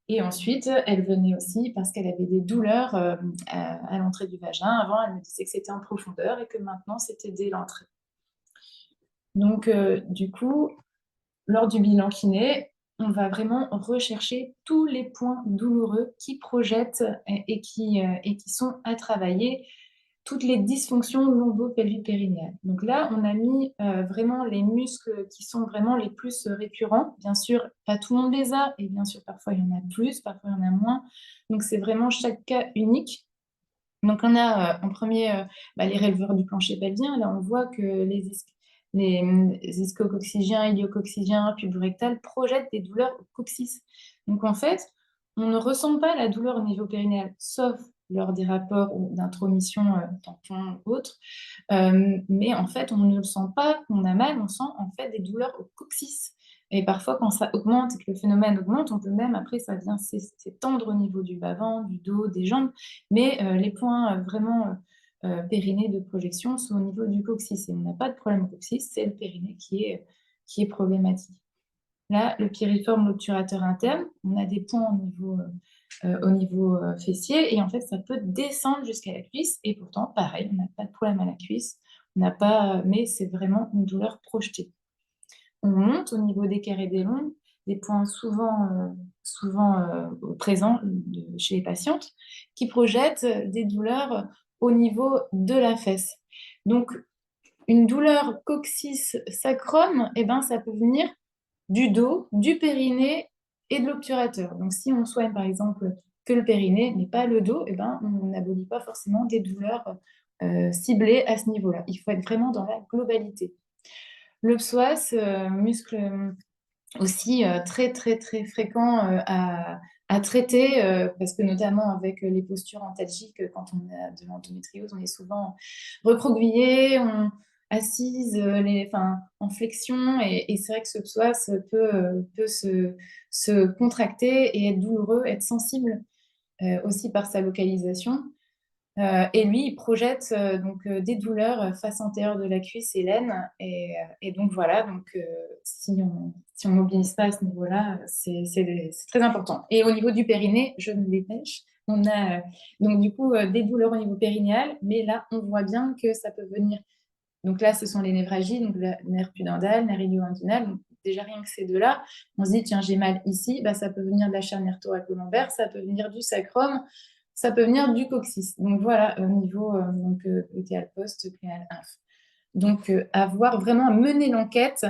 S5: Et ensuite, elle venait aussi parce qu'elle avait des douleurs à l'entrée du vagin. Avant, elle me disait que c'était en profondeur et que maintenant, c'était dès l'entrée. Donc, du coup, lors du bilan kiné, on va vraiment rechercher tous les points douloureux qui projettent et qui sont à travailler, toutes les dysfonctions lombo-pelvipérinéales. Donc là, on a mis vraiment les muscles qui sont vraiment les plus récurrents. Bien sûr, pas tout le monde les a, et bien sûr, parfois il y en a plus, parfois il y en a moins. Donc c'est vraiment chaque cas unique. Donc on a en premier les releveurs du plancher pelvien. Là, on voit que les ischio-coccygiens, ilio-coccygiens, puborectales projettent des douleurs au coccyx. Donc en fait, on ne ressent pas la douleur au niveau périnéal, sauf lors des rapports d'intromission tampon ou autre. Mais en fait, on ne le sent pas qu'on a mal, on sent en fait des douleurs au coccyx. Et parfois, quand ça augmente et que le phénomène augmente, on peut même, après, ça vient s'étendre au niveau du bas-ventre, du dos, des jambes. Mais les points vraiment périnée de projection sont au niveau du coccyx. Et on n'a pas de problème au coccyx, c'est le périnée qui est problématique. Là, le piriforme obturateur interne, on a des points au niveau fessier et en fait, ça peut descendre jusqu'à la cuisse. Et pourtant, pareil, on n'a pas de problème à la cuisse, mais c'est vraiment une douleur projetée. On monte au niveau des carrés des longs, des points souvent présents chez les patientes, qui projettent des douleurs au niveau de la fesse. Donc, Une douleur coccyx-sacrum, eh ben, ça peut venir du dos, du périnée et de l'obturateur. Donc, si on soigne par exemple que le périnée, mais pas le dos, eh ben, on n'abolit pas forcément des douleurs ciblées à ce niveau-là. Il faut être vraiment dans la globalité. Le psoas, muscle aussi très, très, très fréquent à traiter, parce que notamment avec les postures antalgiques, quand on a de l'endométriose, on est souvent recroquevillé, assise, en flexion, et c'est vrai que ce psoas peut se contracter et être douloureux, être sensible aussi par sa localisation. Et lui, il projette des douleurs face antérieure de la cuisse et l'aine. Et donc voilà, si on mobilise pas à ce niveau-là, c'est très important. Et au niveau du périnée, je me dépêche. On a donc du coup des douleurs au niveau périnéal, mais là, on voit bien que ça peut venir. Donc là, ce sont les névralgies, donc le nerf pudendal, nerf ilio-inguinal. Donc déjà rien que ces deux-là, on se dit, tiens, j'ai mal ici, bah, ça peut venir de la charnière thoracolombaire, ça peut venir du sacrum, ça peut venir du coccyx. Donc voilà, au niveau glutéal post, glutéal inf. Donc avoir vraiment à mener l'enquête,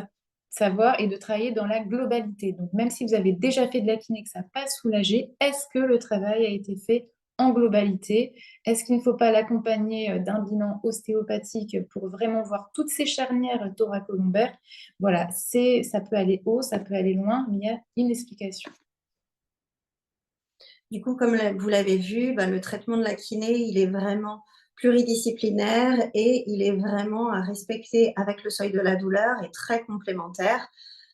S5: savoir et de travailler dans la globalité. Donc même si vous avez déjà fait de la kiné, que ça n'a pas soulagé, est-ce que le travail a été fait en globalité? Est-ce qu'il ne faut pas l'accompagner d'un bilan ostéopathique pour vraiment voir toutes ces charnières thoracolombaires? Voilà, ça peut aller haut, ça peut aller loin, mais il y a une explication.
S4: Du coup, comme vous l'avez vu, le traitement de la kiné, il est vraiment pluridisciplinaire et il est vraiment à respecter avec le seuil de la douleur et très complémentaire.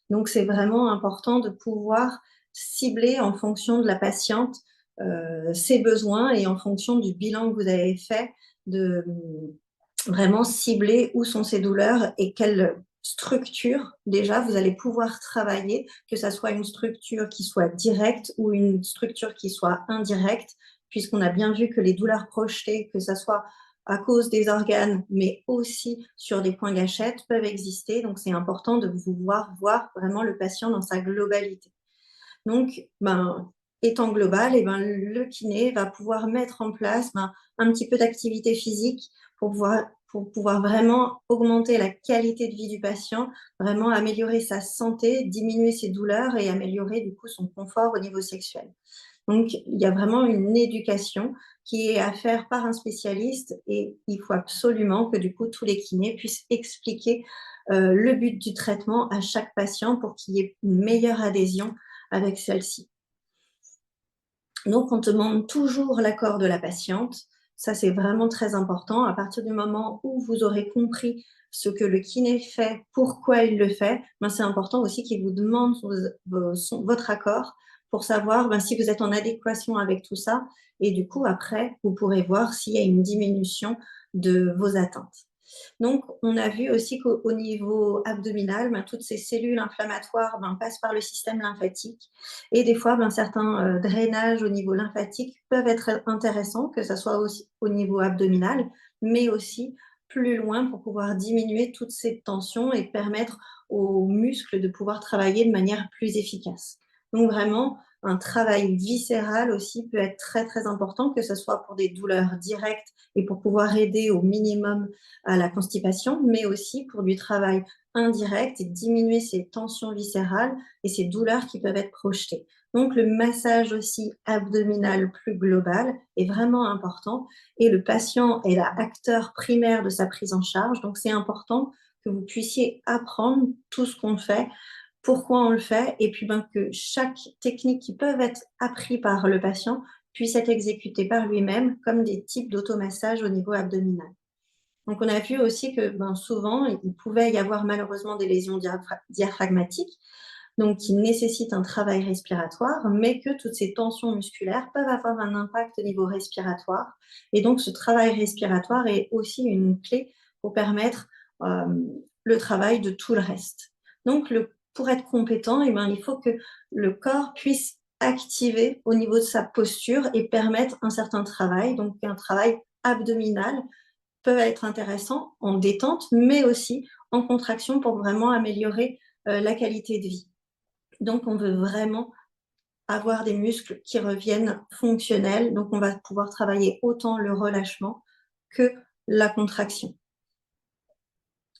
S4: Donc, c'est vraiment important de pouvoir cibler en fonction de la patiente ses besoins et en fonction du bilan que vous avez fait, de vraiment cibler où sont ses douleurs et quelle structure, déjà, vous allez pouvoir travailler, que ça soit une structure qui soit directe ou une structure qui soit indirecte, puisqu'on a bien vu que les douleurs projetées, que ça soit à cause des organes, mais aussi sur des points gâchettes, peuvent exister. Donc, c'est important de voir vraiment le patient dans sa globalité. Donc, étant global, le kiné va pouvoir mettre en place un petit peu d'activité physique pour pouvoir vraiment augmenter la qualité de vie du patient, vraiment améliorer sa santé, diminuer ses douleurs et améliorer du coup son confort au niveau sexuel. Donc, il y a vraiment une éducation qui est à faire par un spécialiste et il faut absolument que du coup tous les kinés puissent expliquer le but du traitement à chaque patient pour qu'il y ait une meilleure adhésion avec celle-ci. Donc, on demande toujours l'accord de la patiente. Ça, c'est vraiment très important. À partir du moment où vous aurez compris ce que le kiné fait, pourquoi il le fait, c'est important aussi qu'il vous demande votre accord pour savoir si vous êtes en adéquation avec tout ça. Et du coup, après, vous pourrez voir s'il y a une diminution de vos atteintes. Donc, on a vu aussi qu'au niveau abdominal, toutes ces cellules inflammatoires passent par le système lymphatique. Et des fois, certains drainages au niveau lymphatique peuvent être intéressants, que ce soit aussi au niveau abdominal, mais aussi plus loin pour pouvoir diminuer toutes ces tensions et permettre aux muscles de pouvoir travailler de manière plus efficace. Donc, vraiment, un travail viscéral aussi peut être très, très important, que ce soit pour des douleurs directes et pour pouvoir aider au minimum à la constipation, mais aussi pour du travail indirect et diminuer ces tensions viscérales et ces douleurs qui peuvent être projetées. Donc, le massage aussi abdominal plus global est vraiment important et le patient est l'acteur primaire de sa prise en charge. Donc, c'est important que vous puissiez apprendre tout ce qu'on fait, pourquoi on le fait, et puis que chaque technique qui peut être apprise par le patient puisse être exécutée par lui-même comme des types d'automassage au niveau abdominal. Donc, on a vu aussi que souvent, il pouvait y avoir malheureusement des lésions diaphragmatiques, donc qui nécessitent un travail respiratoire, mais que toutes ces tensions musculaires peuvent avoir un impact au niveau respiratoire. Et donc, ce travail respiratoire est aussi une clé pour permettre le travail de tout le reste. Donc, pour être compétent, il faut que le corps puisse activer au niveau de sa posture et permettre un certain travail, donc un travail abdominal peut être intéressant en détente, mais aussi en contraction pour vraiment améliorer la qualité de vie. Donc, on veut vraiment avoir des muscles qui reviennent fonctionnels. Donc, on va pouvoir travailler autant le relâchement que la contraction.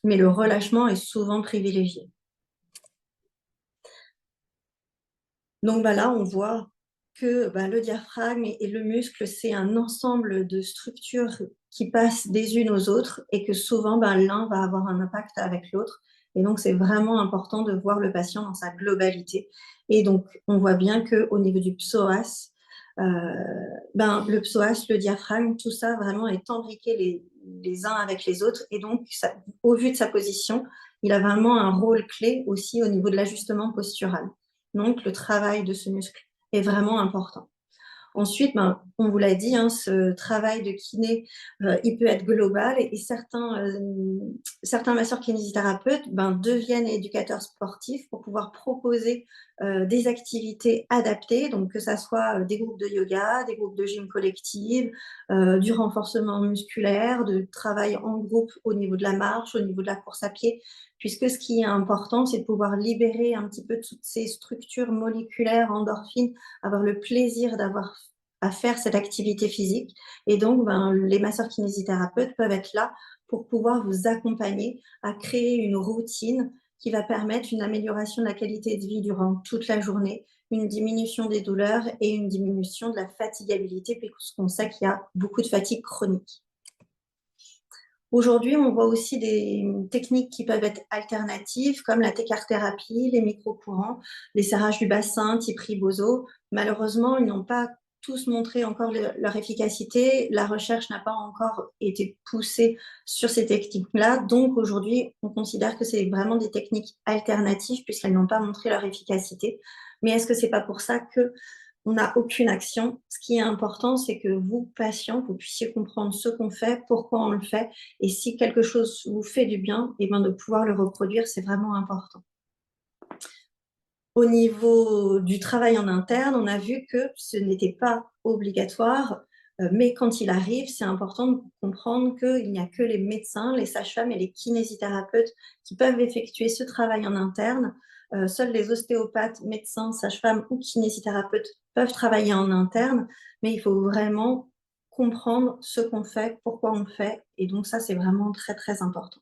S4: mais le relâchement est souvent privilégié. Donc là, on voit que le diaphragme et le muscle, c'est un ensemble de structures qui passent des unes aux autres et que souvent, l'un va avoir un impact avec l'autre. Et donc, c'est vraiment important de voir le patient dans sa globalité. Et donc, on voit bien qu'au niveau du psoas, le psoas, le diaphragme, tout ça vraiment est imbriqué les uns avec les autres. Et donc, au vu de sa position, il a vraiment un rôle clé aussi au niveau de l'ajustement postural. Donc, le travail de ce muscle est vraiment important. Ensuite, on vous l'a dit, ce travail de kiné, il peut être global et certains masseurs kinésithérapeutes deviennent éducateurs sportifs pour pouvoir proposer des activités adaptées, donc que ça soit des groupes de yoga, des groupes de gym collective, du renforcement musculaire, de travail en groupe au niveau de la marche, au niveau de la course à pied, puisque ce qui est important, c'est de pouvoir libérer un petit peu toutes ces structures moléculaires, endorphines, avoir le plaisir d'avoir à faire cette activité physique. Et donc, les masseurs kinésithérapeutes peuvent être là pour pouvoir vous accompagner à créer une routine qui va permettre une amélioration de la qualité de vie durant toute la journée, une diminution des douleurs et une diminution de la fatigabilité, puisqu'on sait qu'il y a beaucoup de fatigue chronique. Aujourd'hui, on voit aussi des techniques qui peuvent être alternatives, comme la T-card-thérapie, les micro-courants, les serrages du bassin type Ribozo. Malheureusement, ils n'ont pas tous montré encore leur efficacité. La recherche n'a pas encore été poussée sur ces techniques-là. Donc, aujourd'hui, on considère que c'est vraiment des techniques alternatives puisqu'elles n'ont pas montré leur efficacité. Mais est-ce que c'est pas pour ça que on n'a aucune action? Ce qui est important, c'est que vous, patients, vous puissiez comprendre ce qu'on fait, pourquoi on le fait, et si quelque chose vous fait du bien, de pouvoir le reproduire, c'est vraiment important. Au niveau du travail en interne, on a vu que ce n'était pas obligatoire, mais quand il arrive, c'est important de comprendre qu'il n'y a que les médecins, les sages-femmes et les kinésithérapeutes qui peuvent effectuer ce travail en interne. Seuls les ostéopathes, médecins, sages-femmes ou kinésithérapeutes peuvent travailler en interne, mais il faut vraiment comprendre ce qu'on fait, pourquoi on le fait, et donc ça, c'est vraiment très, très important.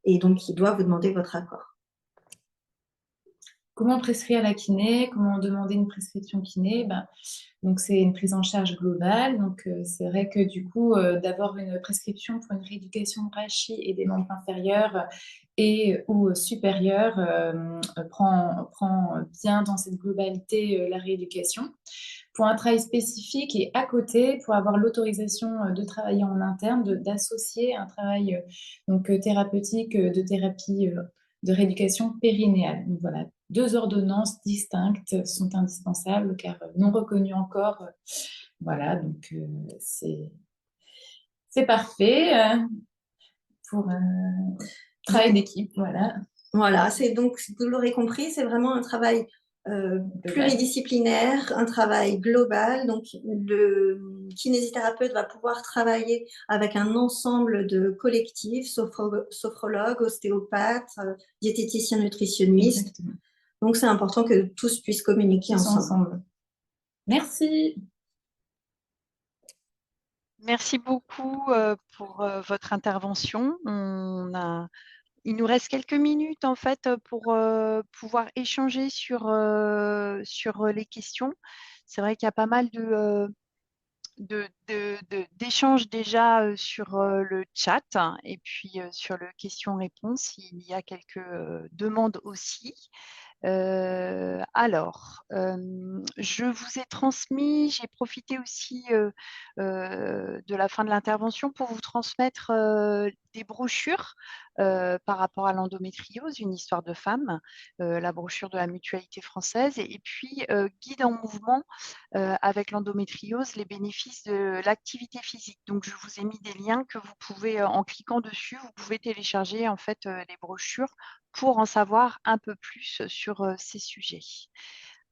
S4: Et donc, il doit vous demander votre accord.
S5: Comment prescrire la kiné? Comment demander une prescription kiné? Donc, c'est une prise en charge globale. Donc, c'est vrai que du coup, d'avoir une prescription pour une rééducation de rachis et des membres inférieurs et ou supérieurs prend bien dans cette globalité la rééducation. Pour un travail spécifique et à côté, pour avoir l'autorisation de travailler en interne, d'associer un travail thérapeutique de thérapie de rééducation périnéale. Donc voilà, 2 ordonnances distinctes sont indispensables car non reconnues encore. Voilà, donc c'est parfait pour un travail d'équipe. Voilà.
S4: Voilà, c'est donc, vous l'aurez compris, c'est vraiment un travail pluridisciplinaire, un travail global. Donc, le kinésithérapeute va pouvoir travailler avec un ensemble de collectifs, sophrologues, ostéopathes, diététiciens, nutritionnistes.
S5: Exactement.
S4: Donc, c'est important que tous puissent communiquer ensemble.
S5: Merci.
S1: Merci beaucoup pour votre intervention. Il nous reste quelques minutes en fait pour pouvoir échanger sur les questions. C'est vrai qu'il y a pas mal d'échanges déjà sur le chat et puis sur le question-réponse, il y a quelques demandes aussi. Je vous ai transmis, j'ai profité aussi de la fin de l'intervention pour vous transmettre des brochures par rapport à l'endométriose, une histoire de femme, la brochure de la Mutualité française, et puis Guide en mouvement avec l'endométriose, les bénéfices de l'activité physique. Donc, je vous ai mis des liens que vous pouvez, en cliquant dessus, vous pouvez télécharger en fait les brochures pour en savoir un peu plus sur ces sujets.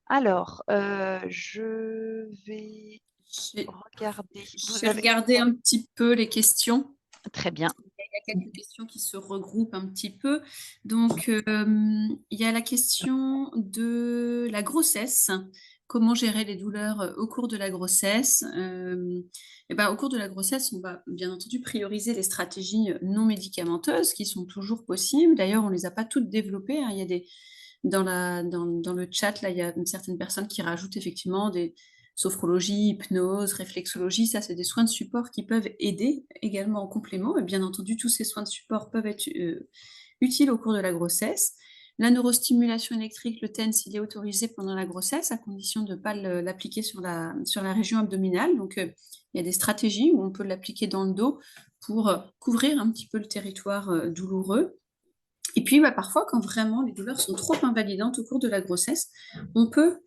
S1: Alors, je vais regarder.
S3: Je vais regarder un petit peu les questions.
S1: Très bien.
S3: Il y a quelques questions qui se regroupent un petit peu. Donc, il y a la question de la grossesse. comment gérer les douleurs au cours de la grossesse. Au cours de la grossesse, on va bien entendu prioriser les stratégies non médicamenteuses qui sont toujours possibles. D'ailleurs, on ne les a pas toutes développées, hein. Il y a dans le chat, là, il y a certaines personnes qui rajoutent effectivement des sophrologie, hypnose, réflexologie. Ça, c'est des soins de support qui peuvent aider également en complément. Et bien entendu, tous ces soins de support peuvent être utiles au cours de la grossesse. La neurostimulation électrique, le TENS, il est autorisé pendant la grossesse à condition de ne pas l'appliquer sur la région abdominale. Donc, il y a des stratégies où on peut l'appliquer dans le dos pour couvrir un petit peu le territoire douloureux. Et puis, parfois, quand vraiment les douleurs sont trop invalidantes au cours de la grossesse, on peut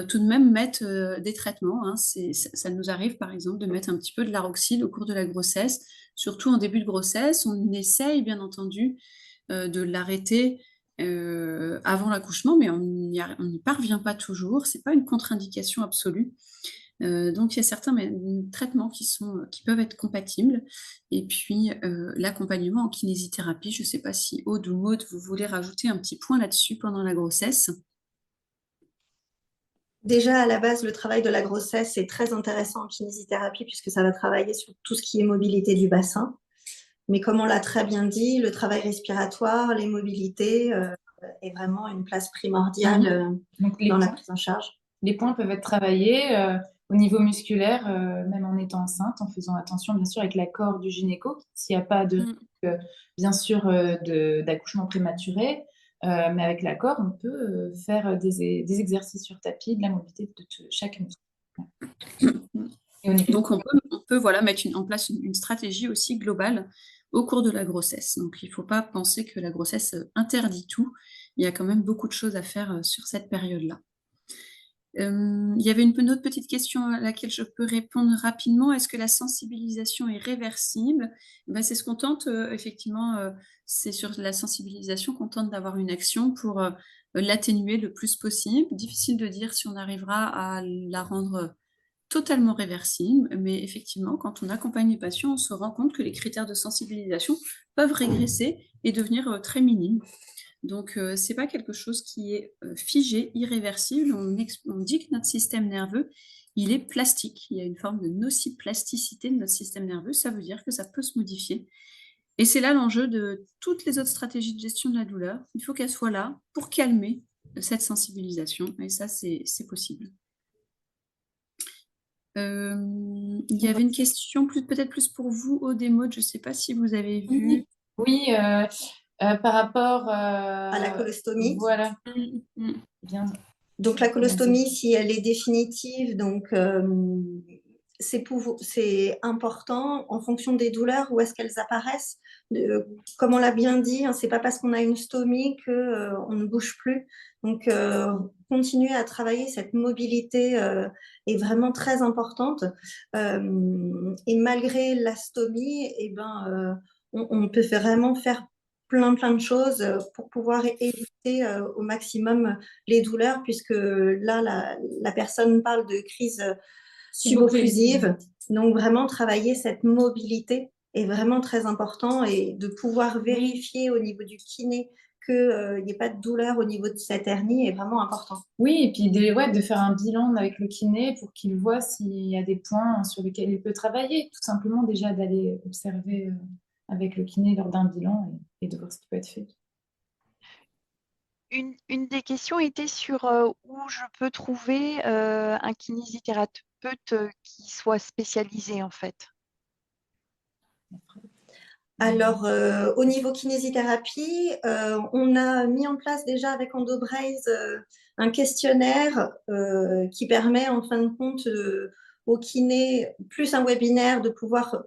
S3: tout de même mettre des traitements, hein. Ça nous arrive, par exemple, de mettre un petit peu de Laroxyl au cours de la grossesse, surtout en début de grossesse. On essaye, bien entendu, de l'arrêter avant l'accouchement, mais on n'y parvient pas toujours. Ce n'est pas une contre-indication absolue. Donc, il y a certains traitements qui peuvent être compatibles. Et puis, l'accompagnement en kinésithérapie, je ne sais pas si Aude ou Maud, vous voulez rajouter un petit point là-dessus pendant la grossesse.
S4: Déjà, à la base, le travail de la grossesse est très intéressant en kinésithérapie puisque ça va travailler sur tout ce qui est mobilité du bassin. Mais comme on l'a très bien dit, le travail respiratoire, les mobilités est vraiment une place primordiale dans la prise en charge.
S5: Les points peuvent être travaillés au niveau musculaire, même en étant enceinte, en faisant attention, bien sûr, avec l'accord du gynéco, s'il n'y a pas de risque, bien sûr, d'accouchement prématuré. Mais avec l'accord, on peut faire des exercices sur tapis, de la mobilité de chaque muscle.
S3: Donc, on peut mettre en place une stratégie aussi globale au cours de la grossesse. Donc, il ne faut pas penser que la grossesse interdit tout. Il y a quand même beaucoup de choses à faire sur cette période-là. Il y avait une autre petite question à laquelle je peux répondre rapidement. Est-ce que la sensibilisation est réversible? C'est ce qu'on tente, effectivement, c'est sur la sensibilisation qu'on tente d'avoir une action pour l'atténuer le plus possible. Difficile de dire si on arrivera à la rendre totalement réversible, mais effectivement, quand on accompagne les patients, on se rend compte que les critères de sensibilisation peuvent régresser et devenir très minimes. Donc, ce n'est pas quelque chose qui est figé, irréversible. On dit que notre système nerveux, il est plastique. Il y a une forme de nociplasticité de notre système nerveux. Ça veut dire que ça peut se modifier. Et c'est là l'enjeu de toutes les autres stratégies de gestion de la douleur. Il faut qu'elles soient là pour calmer cette sensibilisation. Et ça, c'est possible. Il y avait une question peut-être plus pour vous, Aude et Maud. Je ne sais pas si vous avez vu.
S5: Oui, par rapport
S4: à la colostomie.
S5: Voilà. Bien.
S4: Donc la colostomie, si elle est définitive, donc c'est important en fonction des douleurs, où est-ce qu'elles apparaissent. Comme on l'a bien dit, hein, c'est pas parce qu'on a une stomie qu'on ne bouge plus. Donc continuer à travailler cette mobilité est vraiment très importante. Et malgré la stomie, on peut vraiment faire plein de choses pour pouvoir éviter au maximum les douleurs, puisque là, la personne parle de crise subocclusive. Donc, vraiment, travailler cette mobilité est vraiment très important, et de pouvoir vérifier au niveau du kiné qu'il n'y ait pas de douleur au niveau de cette hernie est vraiment important.
S5: Oui, et puis de faire un bilan avec le kiné pour qu'il voit s'il y a des points sur lesquels il peut travailler. Tout simplement, déjà d'aller observer avec le kiné lors d'un bilan et de voir ce qui peut être fait.
S1: Une des questions était sur où je peux trouver un kinésithérapeute qui soit spécialisé, en fait.
S4: Alors, au niveau kinésithérapie, on a mis en place déjà avec EndoBraze un questionnaire qui permet en fin de compte aux kinés, plus un webinaire, de pouvoir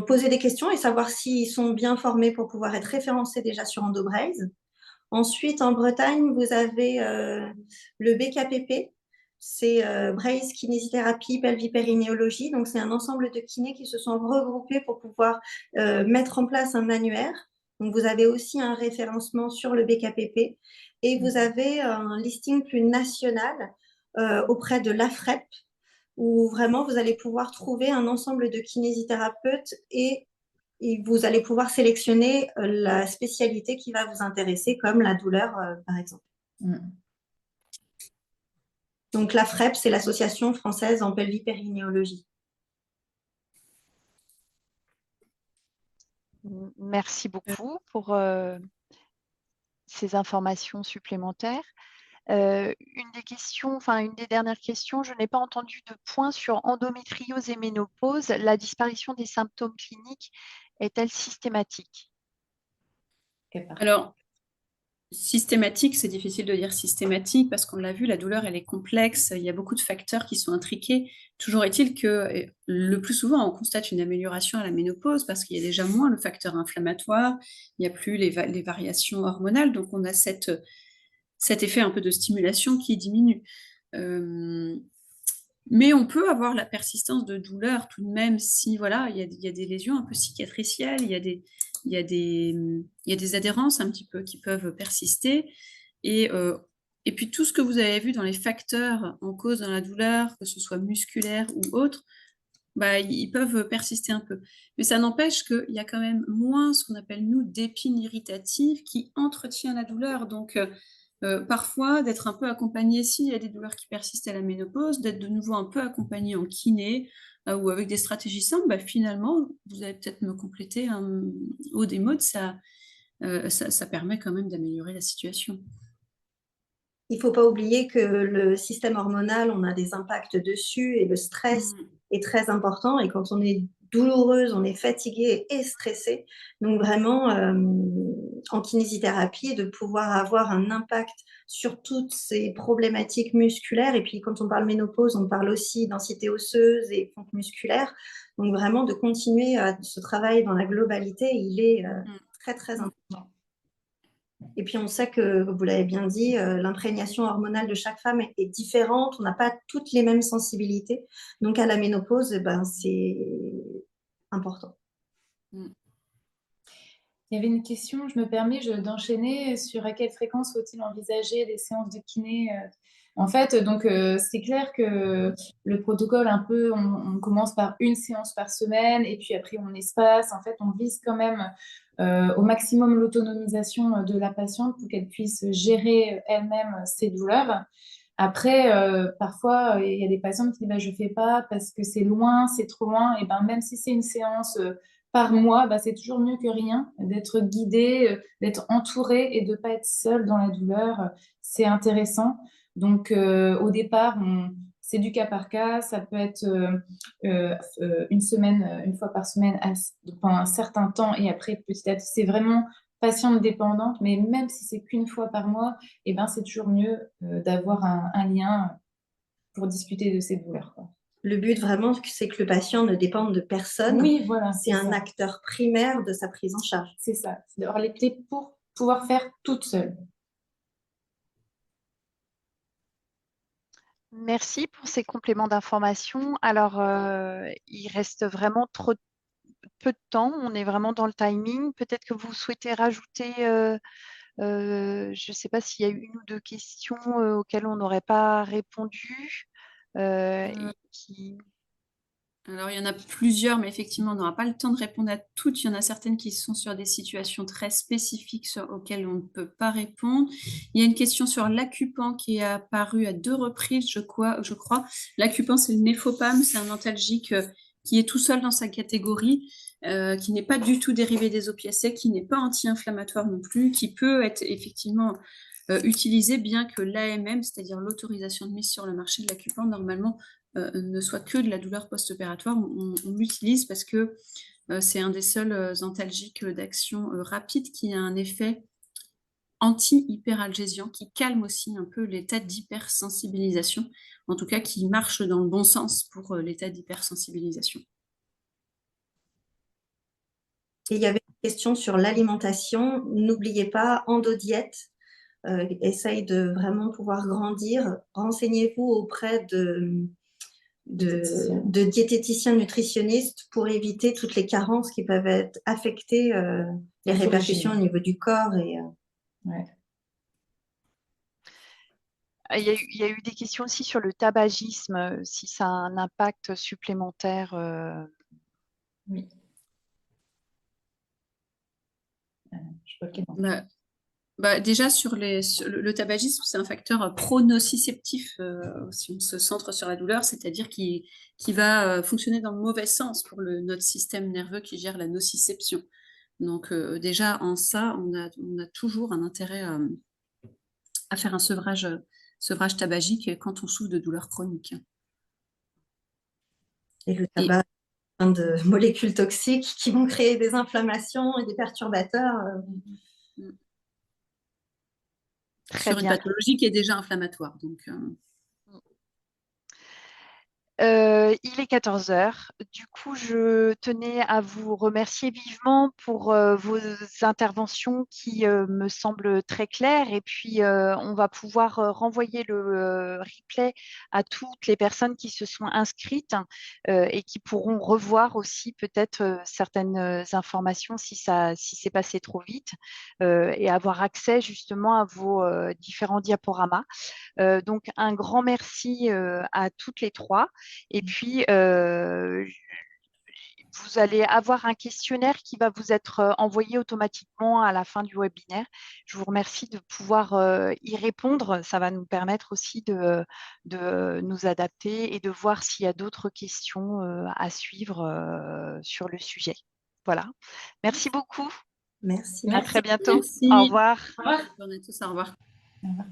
S4: poser des questions et savoir s'ils sont bien formés pour pouvoir être référencés déjà sur EndoBraze. Ensuite, en Bretagne, vous avez le BKPP, c'est Braze Kinésithérapie Pelvipérinéologie. Donc, c'est un ensemble de kinés qui se sont regroupés pour pouvoir mettre en place un annuaire. Donc, vous avez aussi un référencement sur le BKPP et vous avez un listing plus national auprès de l'AFREP, où vraiment vous allez pouvoir trouver un ensemble de kinésithérapeutes et vous allez pouvoir sélectionner la spécialité qui va vous intéresser, comme la douleur, par exemple. Donc l'AFREP, c'est l'Association française en pelvipérinéologie.
S1: Merci beaucoup pour ces informations supplémentaires. Une des dernières questions, je n'ai pas entendu de point sur endométriose et ménopause. La disparition des symptômes cliniques est-elle systématique?
S3: Alors, systématique, c'est difficile de dire systématique parce qu'on l'a vu, la douleur, elle est complexe, il y a beaucoup de facteurs qui sont intriqués. Toujours est-il que le plus souvent, on constate une amélioration à la ménopause parce qu'il y a déjà moins le facteur inflammatoire, il n'y a plus les variations hormonales, donc on a cet effet un peu de stimulation qui diminue. Mais on peut avoir la persistance de douleur tout de même si voilà, il y a des lésions un peu cicatricielles, il y a des adhérences un petit peu qui peuvent persister. Et puis tout ce que vous avez vu dans les facteurs en cause dans la douleur, que ce soit musculaire ou autre, bah, ils peuvent persister un peu. Mais ça n'empêche qu'il y a quand même moins ce qu'on appelle, nous, d'épine irritative qui entretient la douleur. Donc, parfois, d'être un peu accompagné, s'il y a des douleurs qui persistent à la ménopause, d'être de nouveau un peu accompagné en kiné ou avec des stratégies simples, bah, finalement, vous allez peut-être me compléter, au démo, ça permet quand même d'améliorer la situation.
S4: Il ne faut pas oublier que le système hormonal, on a des impacts dessus et le stress est très important. Et quand on est douloureuse, on est fatigué et stressé. Donc vraiment, en kinésithérapie, de pouvoir avoir un impact sur toutes ces problématiques musculaires. Et puis quand on parle ménopause, on parle aussi densité osseuse et fonte musculaire. Donc vraiment de continuer ce travail dans la globalité, il est très très important. Et puis on sait que, vous l'avez bien dit, l'imprégnation hormonale de chaque femme est différente, on n'a pas toutes les mêmes sensibilités. Donc à la ménopause, c'est important.
S5: Il y avait une question, je me permets d'enchaîner sur à quelle fréquence faut-il envisager des séances de kiné. En fait, donc c'est clair que le protocole, un peu, on commence par une séance par semaine et puis après on espace. En fait, on vise quand même au maximum l'autonomisation de la patiente pour qu'elle puisse gérer elle-même ses douleurs. Après, parfois, il y a des patientes qui disent je ne fais pas parce que c'est loin, c'est trop loin. Et ben, même si c'est une séance par mois, c'est toujours mieux que rien d'être guidée, d'être entourée et de ne pas être seule dans la douleur. C'est intéressant. Donc, au départ, c'est du cas par cas. Ça peut être une semaine, une fois par semaine pendant un certain temps. Et après, petit à petit, c'est vraiment patiente dépendante. Mais même si c'est qu'une fois par mois, c'est toujours mieux d'avoir un lien pour discuter de ces douleurs, quoi.
S4: Le but vraiment, c'est que le patient ne dépende de personne.
S5: Oui, voilà.
S4: C'est un acteur primaire de sa prise en charge.
S5: C'est ça, c'est d'avoir les clés pour pouvoir faire toute seule.
S1: Merci pour ces compléments d'information. Alors, il reste vraiment peu de temps. On est vraiment dans le timing. Peut-être que vous souhaitez rajouter, je ne sais pas s'il y a eu une ou deux questions auxquelles on n'aurait pas répondu.
S3: Alors, il y en a plusieurs, mais effectivement, on n'aura pas le temps de répondre à toutes. Il y en a certaines qui sont sur des situations très spécifiques auxquelles on ne peut pas répondre. Il y a une question sur l'acupan qui est apparue à 2 reprises, je crois. L'acupan, c'est le Nefopam, c'est un antalgique qui est tout seul dans sa catégorie, qui n'est pas du tout dérivé des opiacés, qui n'est pas anti-inflammatoire non plus, qui peut être effectivement utilisé, bien que l'AMM, c'est-à-dire l'autorisation de mise sur le marché de l'acupan, normalement, ne soit que de la douleur post-opératoire. On l'utilise parce que c'est un des seuls antalgiques d'action rapide qui a un effet anti-hyperalgésiant, qui calme aussi un peu l'état d'hypersensibilisation, en tout cas qui marche dans le bon sens pour l'état d'hypersensibilisation.
S4: Et il y avait une question sur l'alimentation. N'oubliez pas, endodiète. Essaye de vraiment pouvoir grandir. Renseignez-vous auprès de diététiciens nutritionnistes pour éviter toutes les carences qui peuvent affecter les répercussions au niveau du corps.
S5: Ouais.
S1: Il y a eu des questions aussi sur le tabagisme, si ça a un impact supplémentaire.
S5: Oui. Je vois qu'il
S3: Déjà, sur le tabagisme, c'est un facteur pro-nociceptif, si on se centre sur la douleur, c'est-à-dire qui va fonctionner dans le mauvais sens pour notre système nerveux qui gère la nociception. Donc, déjà, en ça, on a toujours un intérêt à faire un sevrage tabagique quand on souffre de douleurs chroniques.
S4: Et le tabac, plein de molécules toxiques qui vont créer des inflammations et des perturbateurs.
S3: Sur une pathologie qui est déjà inflammatoire. Donc,
S1: il est 14 heures. Du coup, je tenais à vous remercier vivement pour vos interventions qui me semblent très claires. Et puis, on va pouvoir renvoyer le replay à toutes les personnes qui se sont inscrites et qui pourront revoir aussi peut-être certaines informations si c'est passé trop vite et avoir accès justement à vos différents diaporamas. Donc, un grand merci à toutes les trois. Et puis, vous allez avoir un questionnaire qui va vous être envoyé automatiquement à la fin du webinaire. Je vous remercie de pouvoir y répondre. Ça va nous permettre aussi de nous adapter et de voir s'il y a d'autres questions à suivre sur le sujet. Voilà. Merci beaucoup.
S4: Merci.
S1: À très bientôt.
S3: merci.
S1: Au revoir.
S3: Bonne journée à tous. Au revoir.
S5: Au revoir.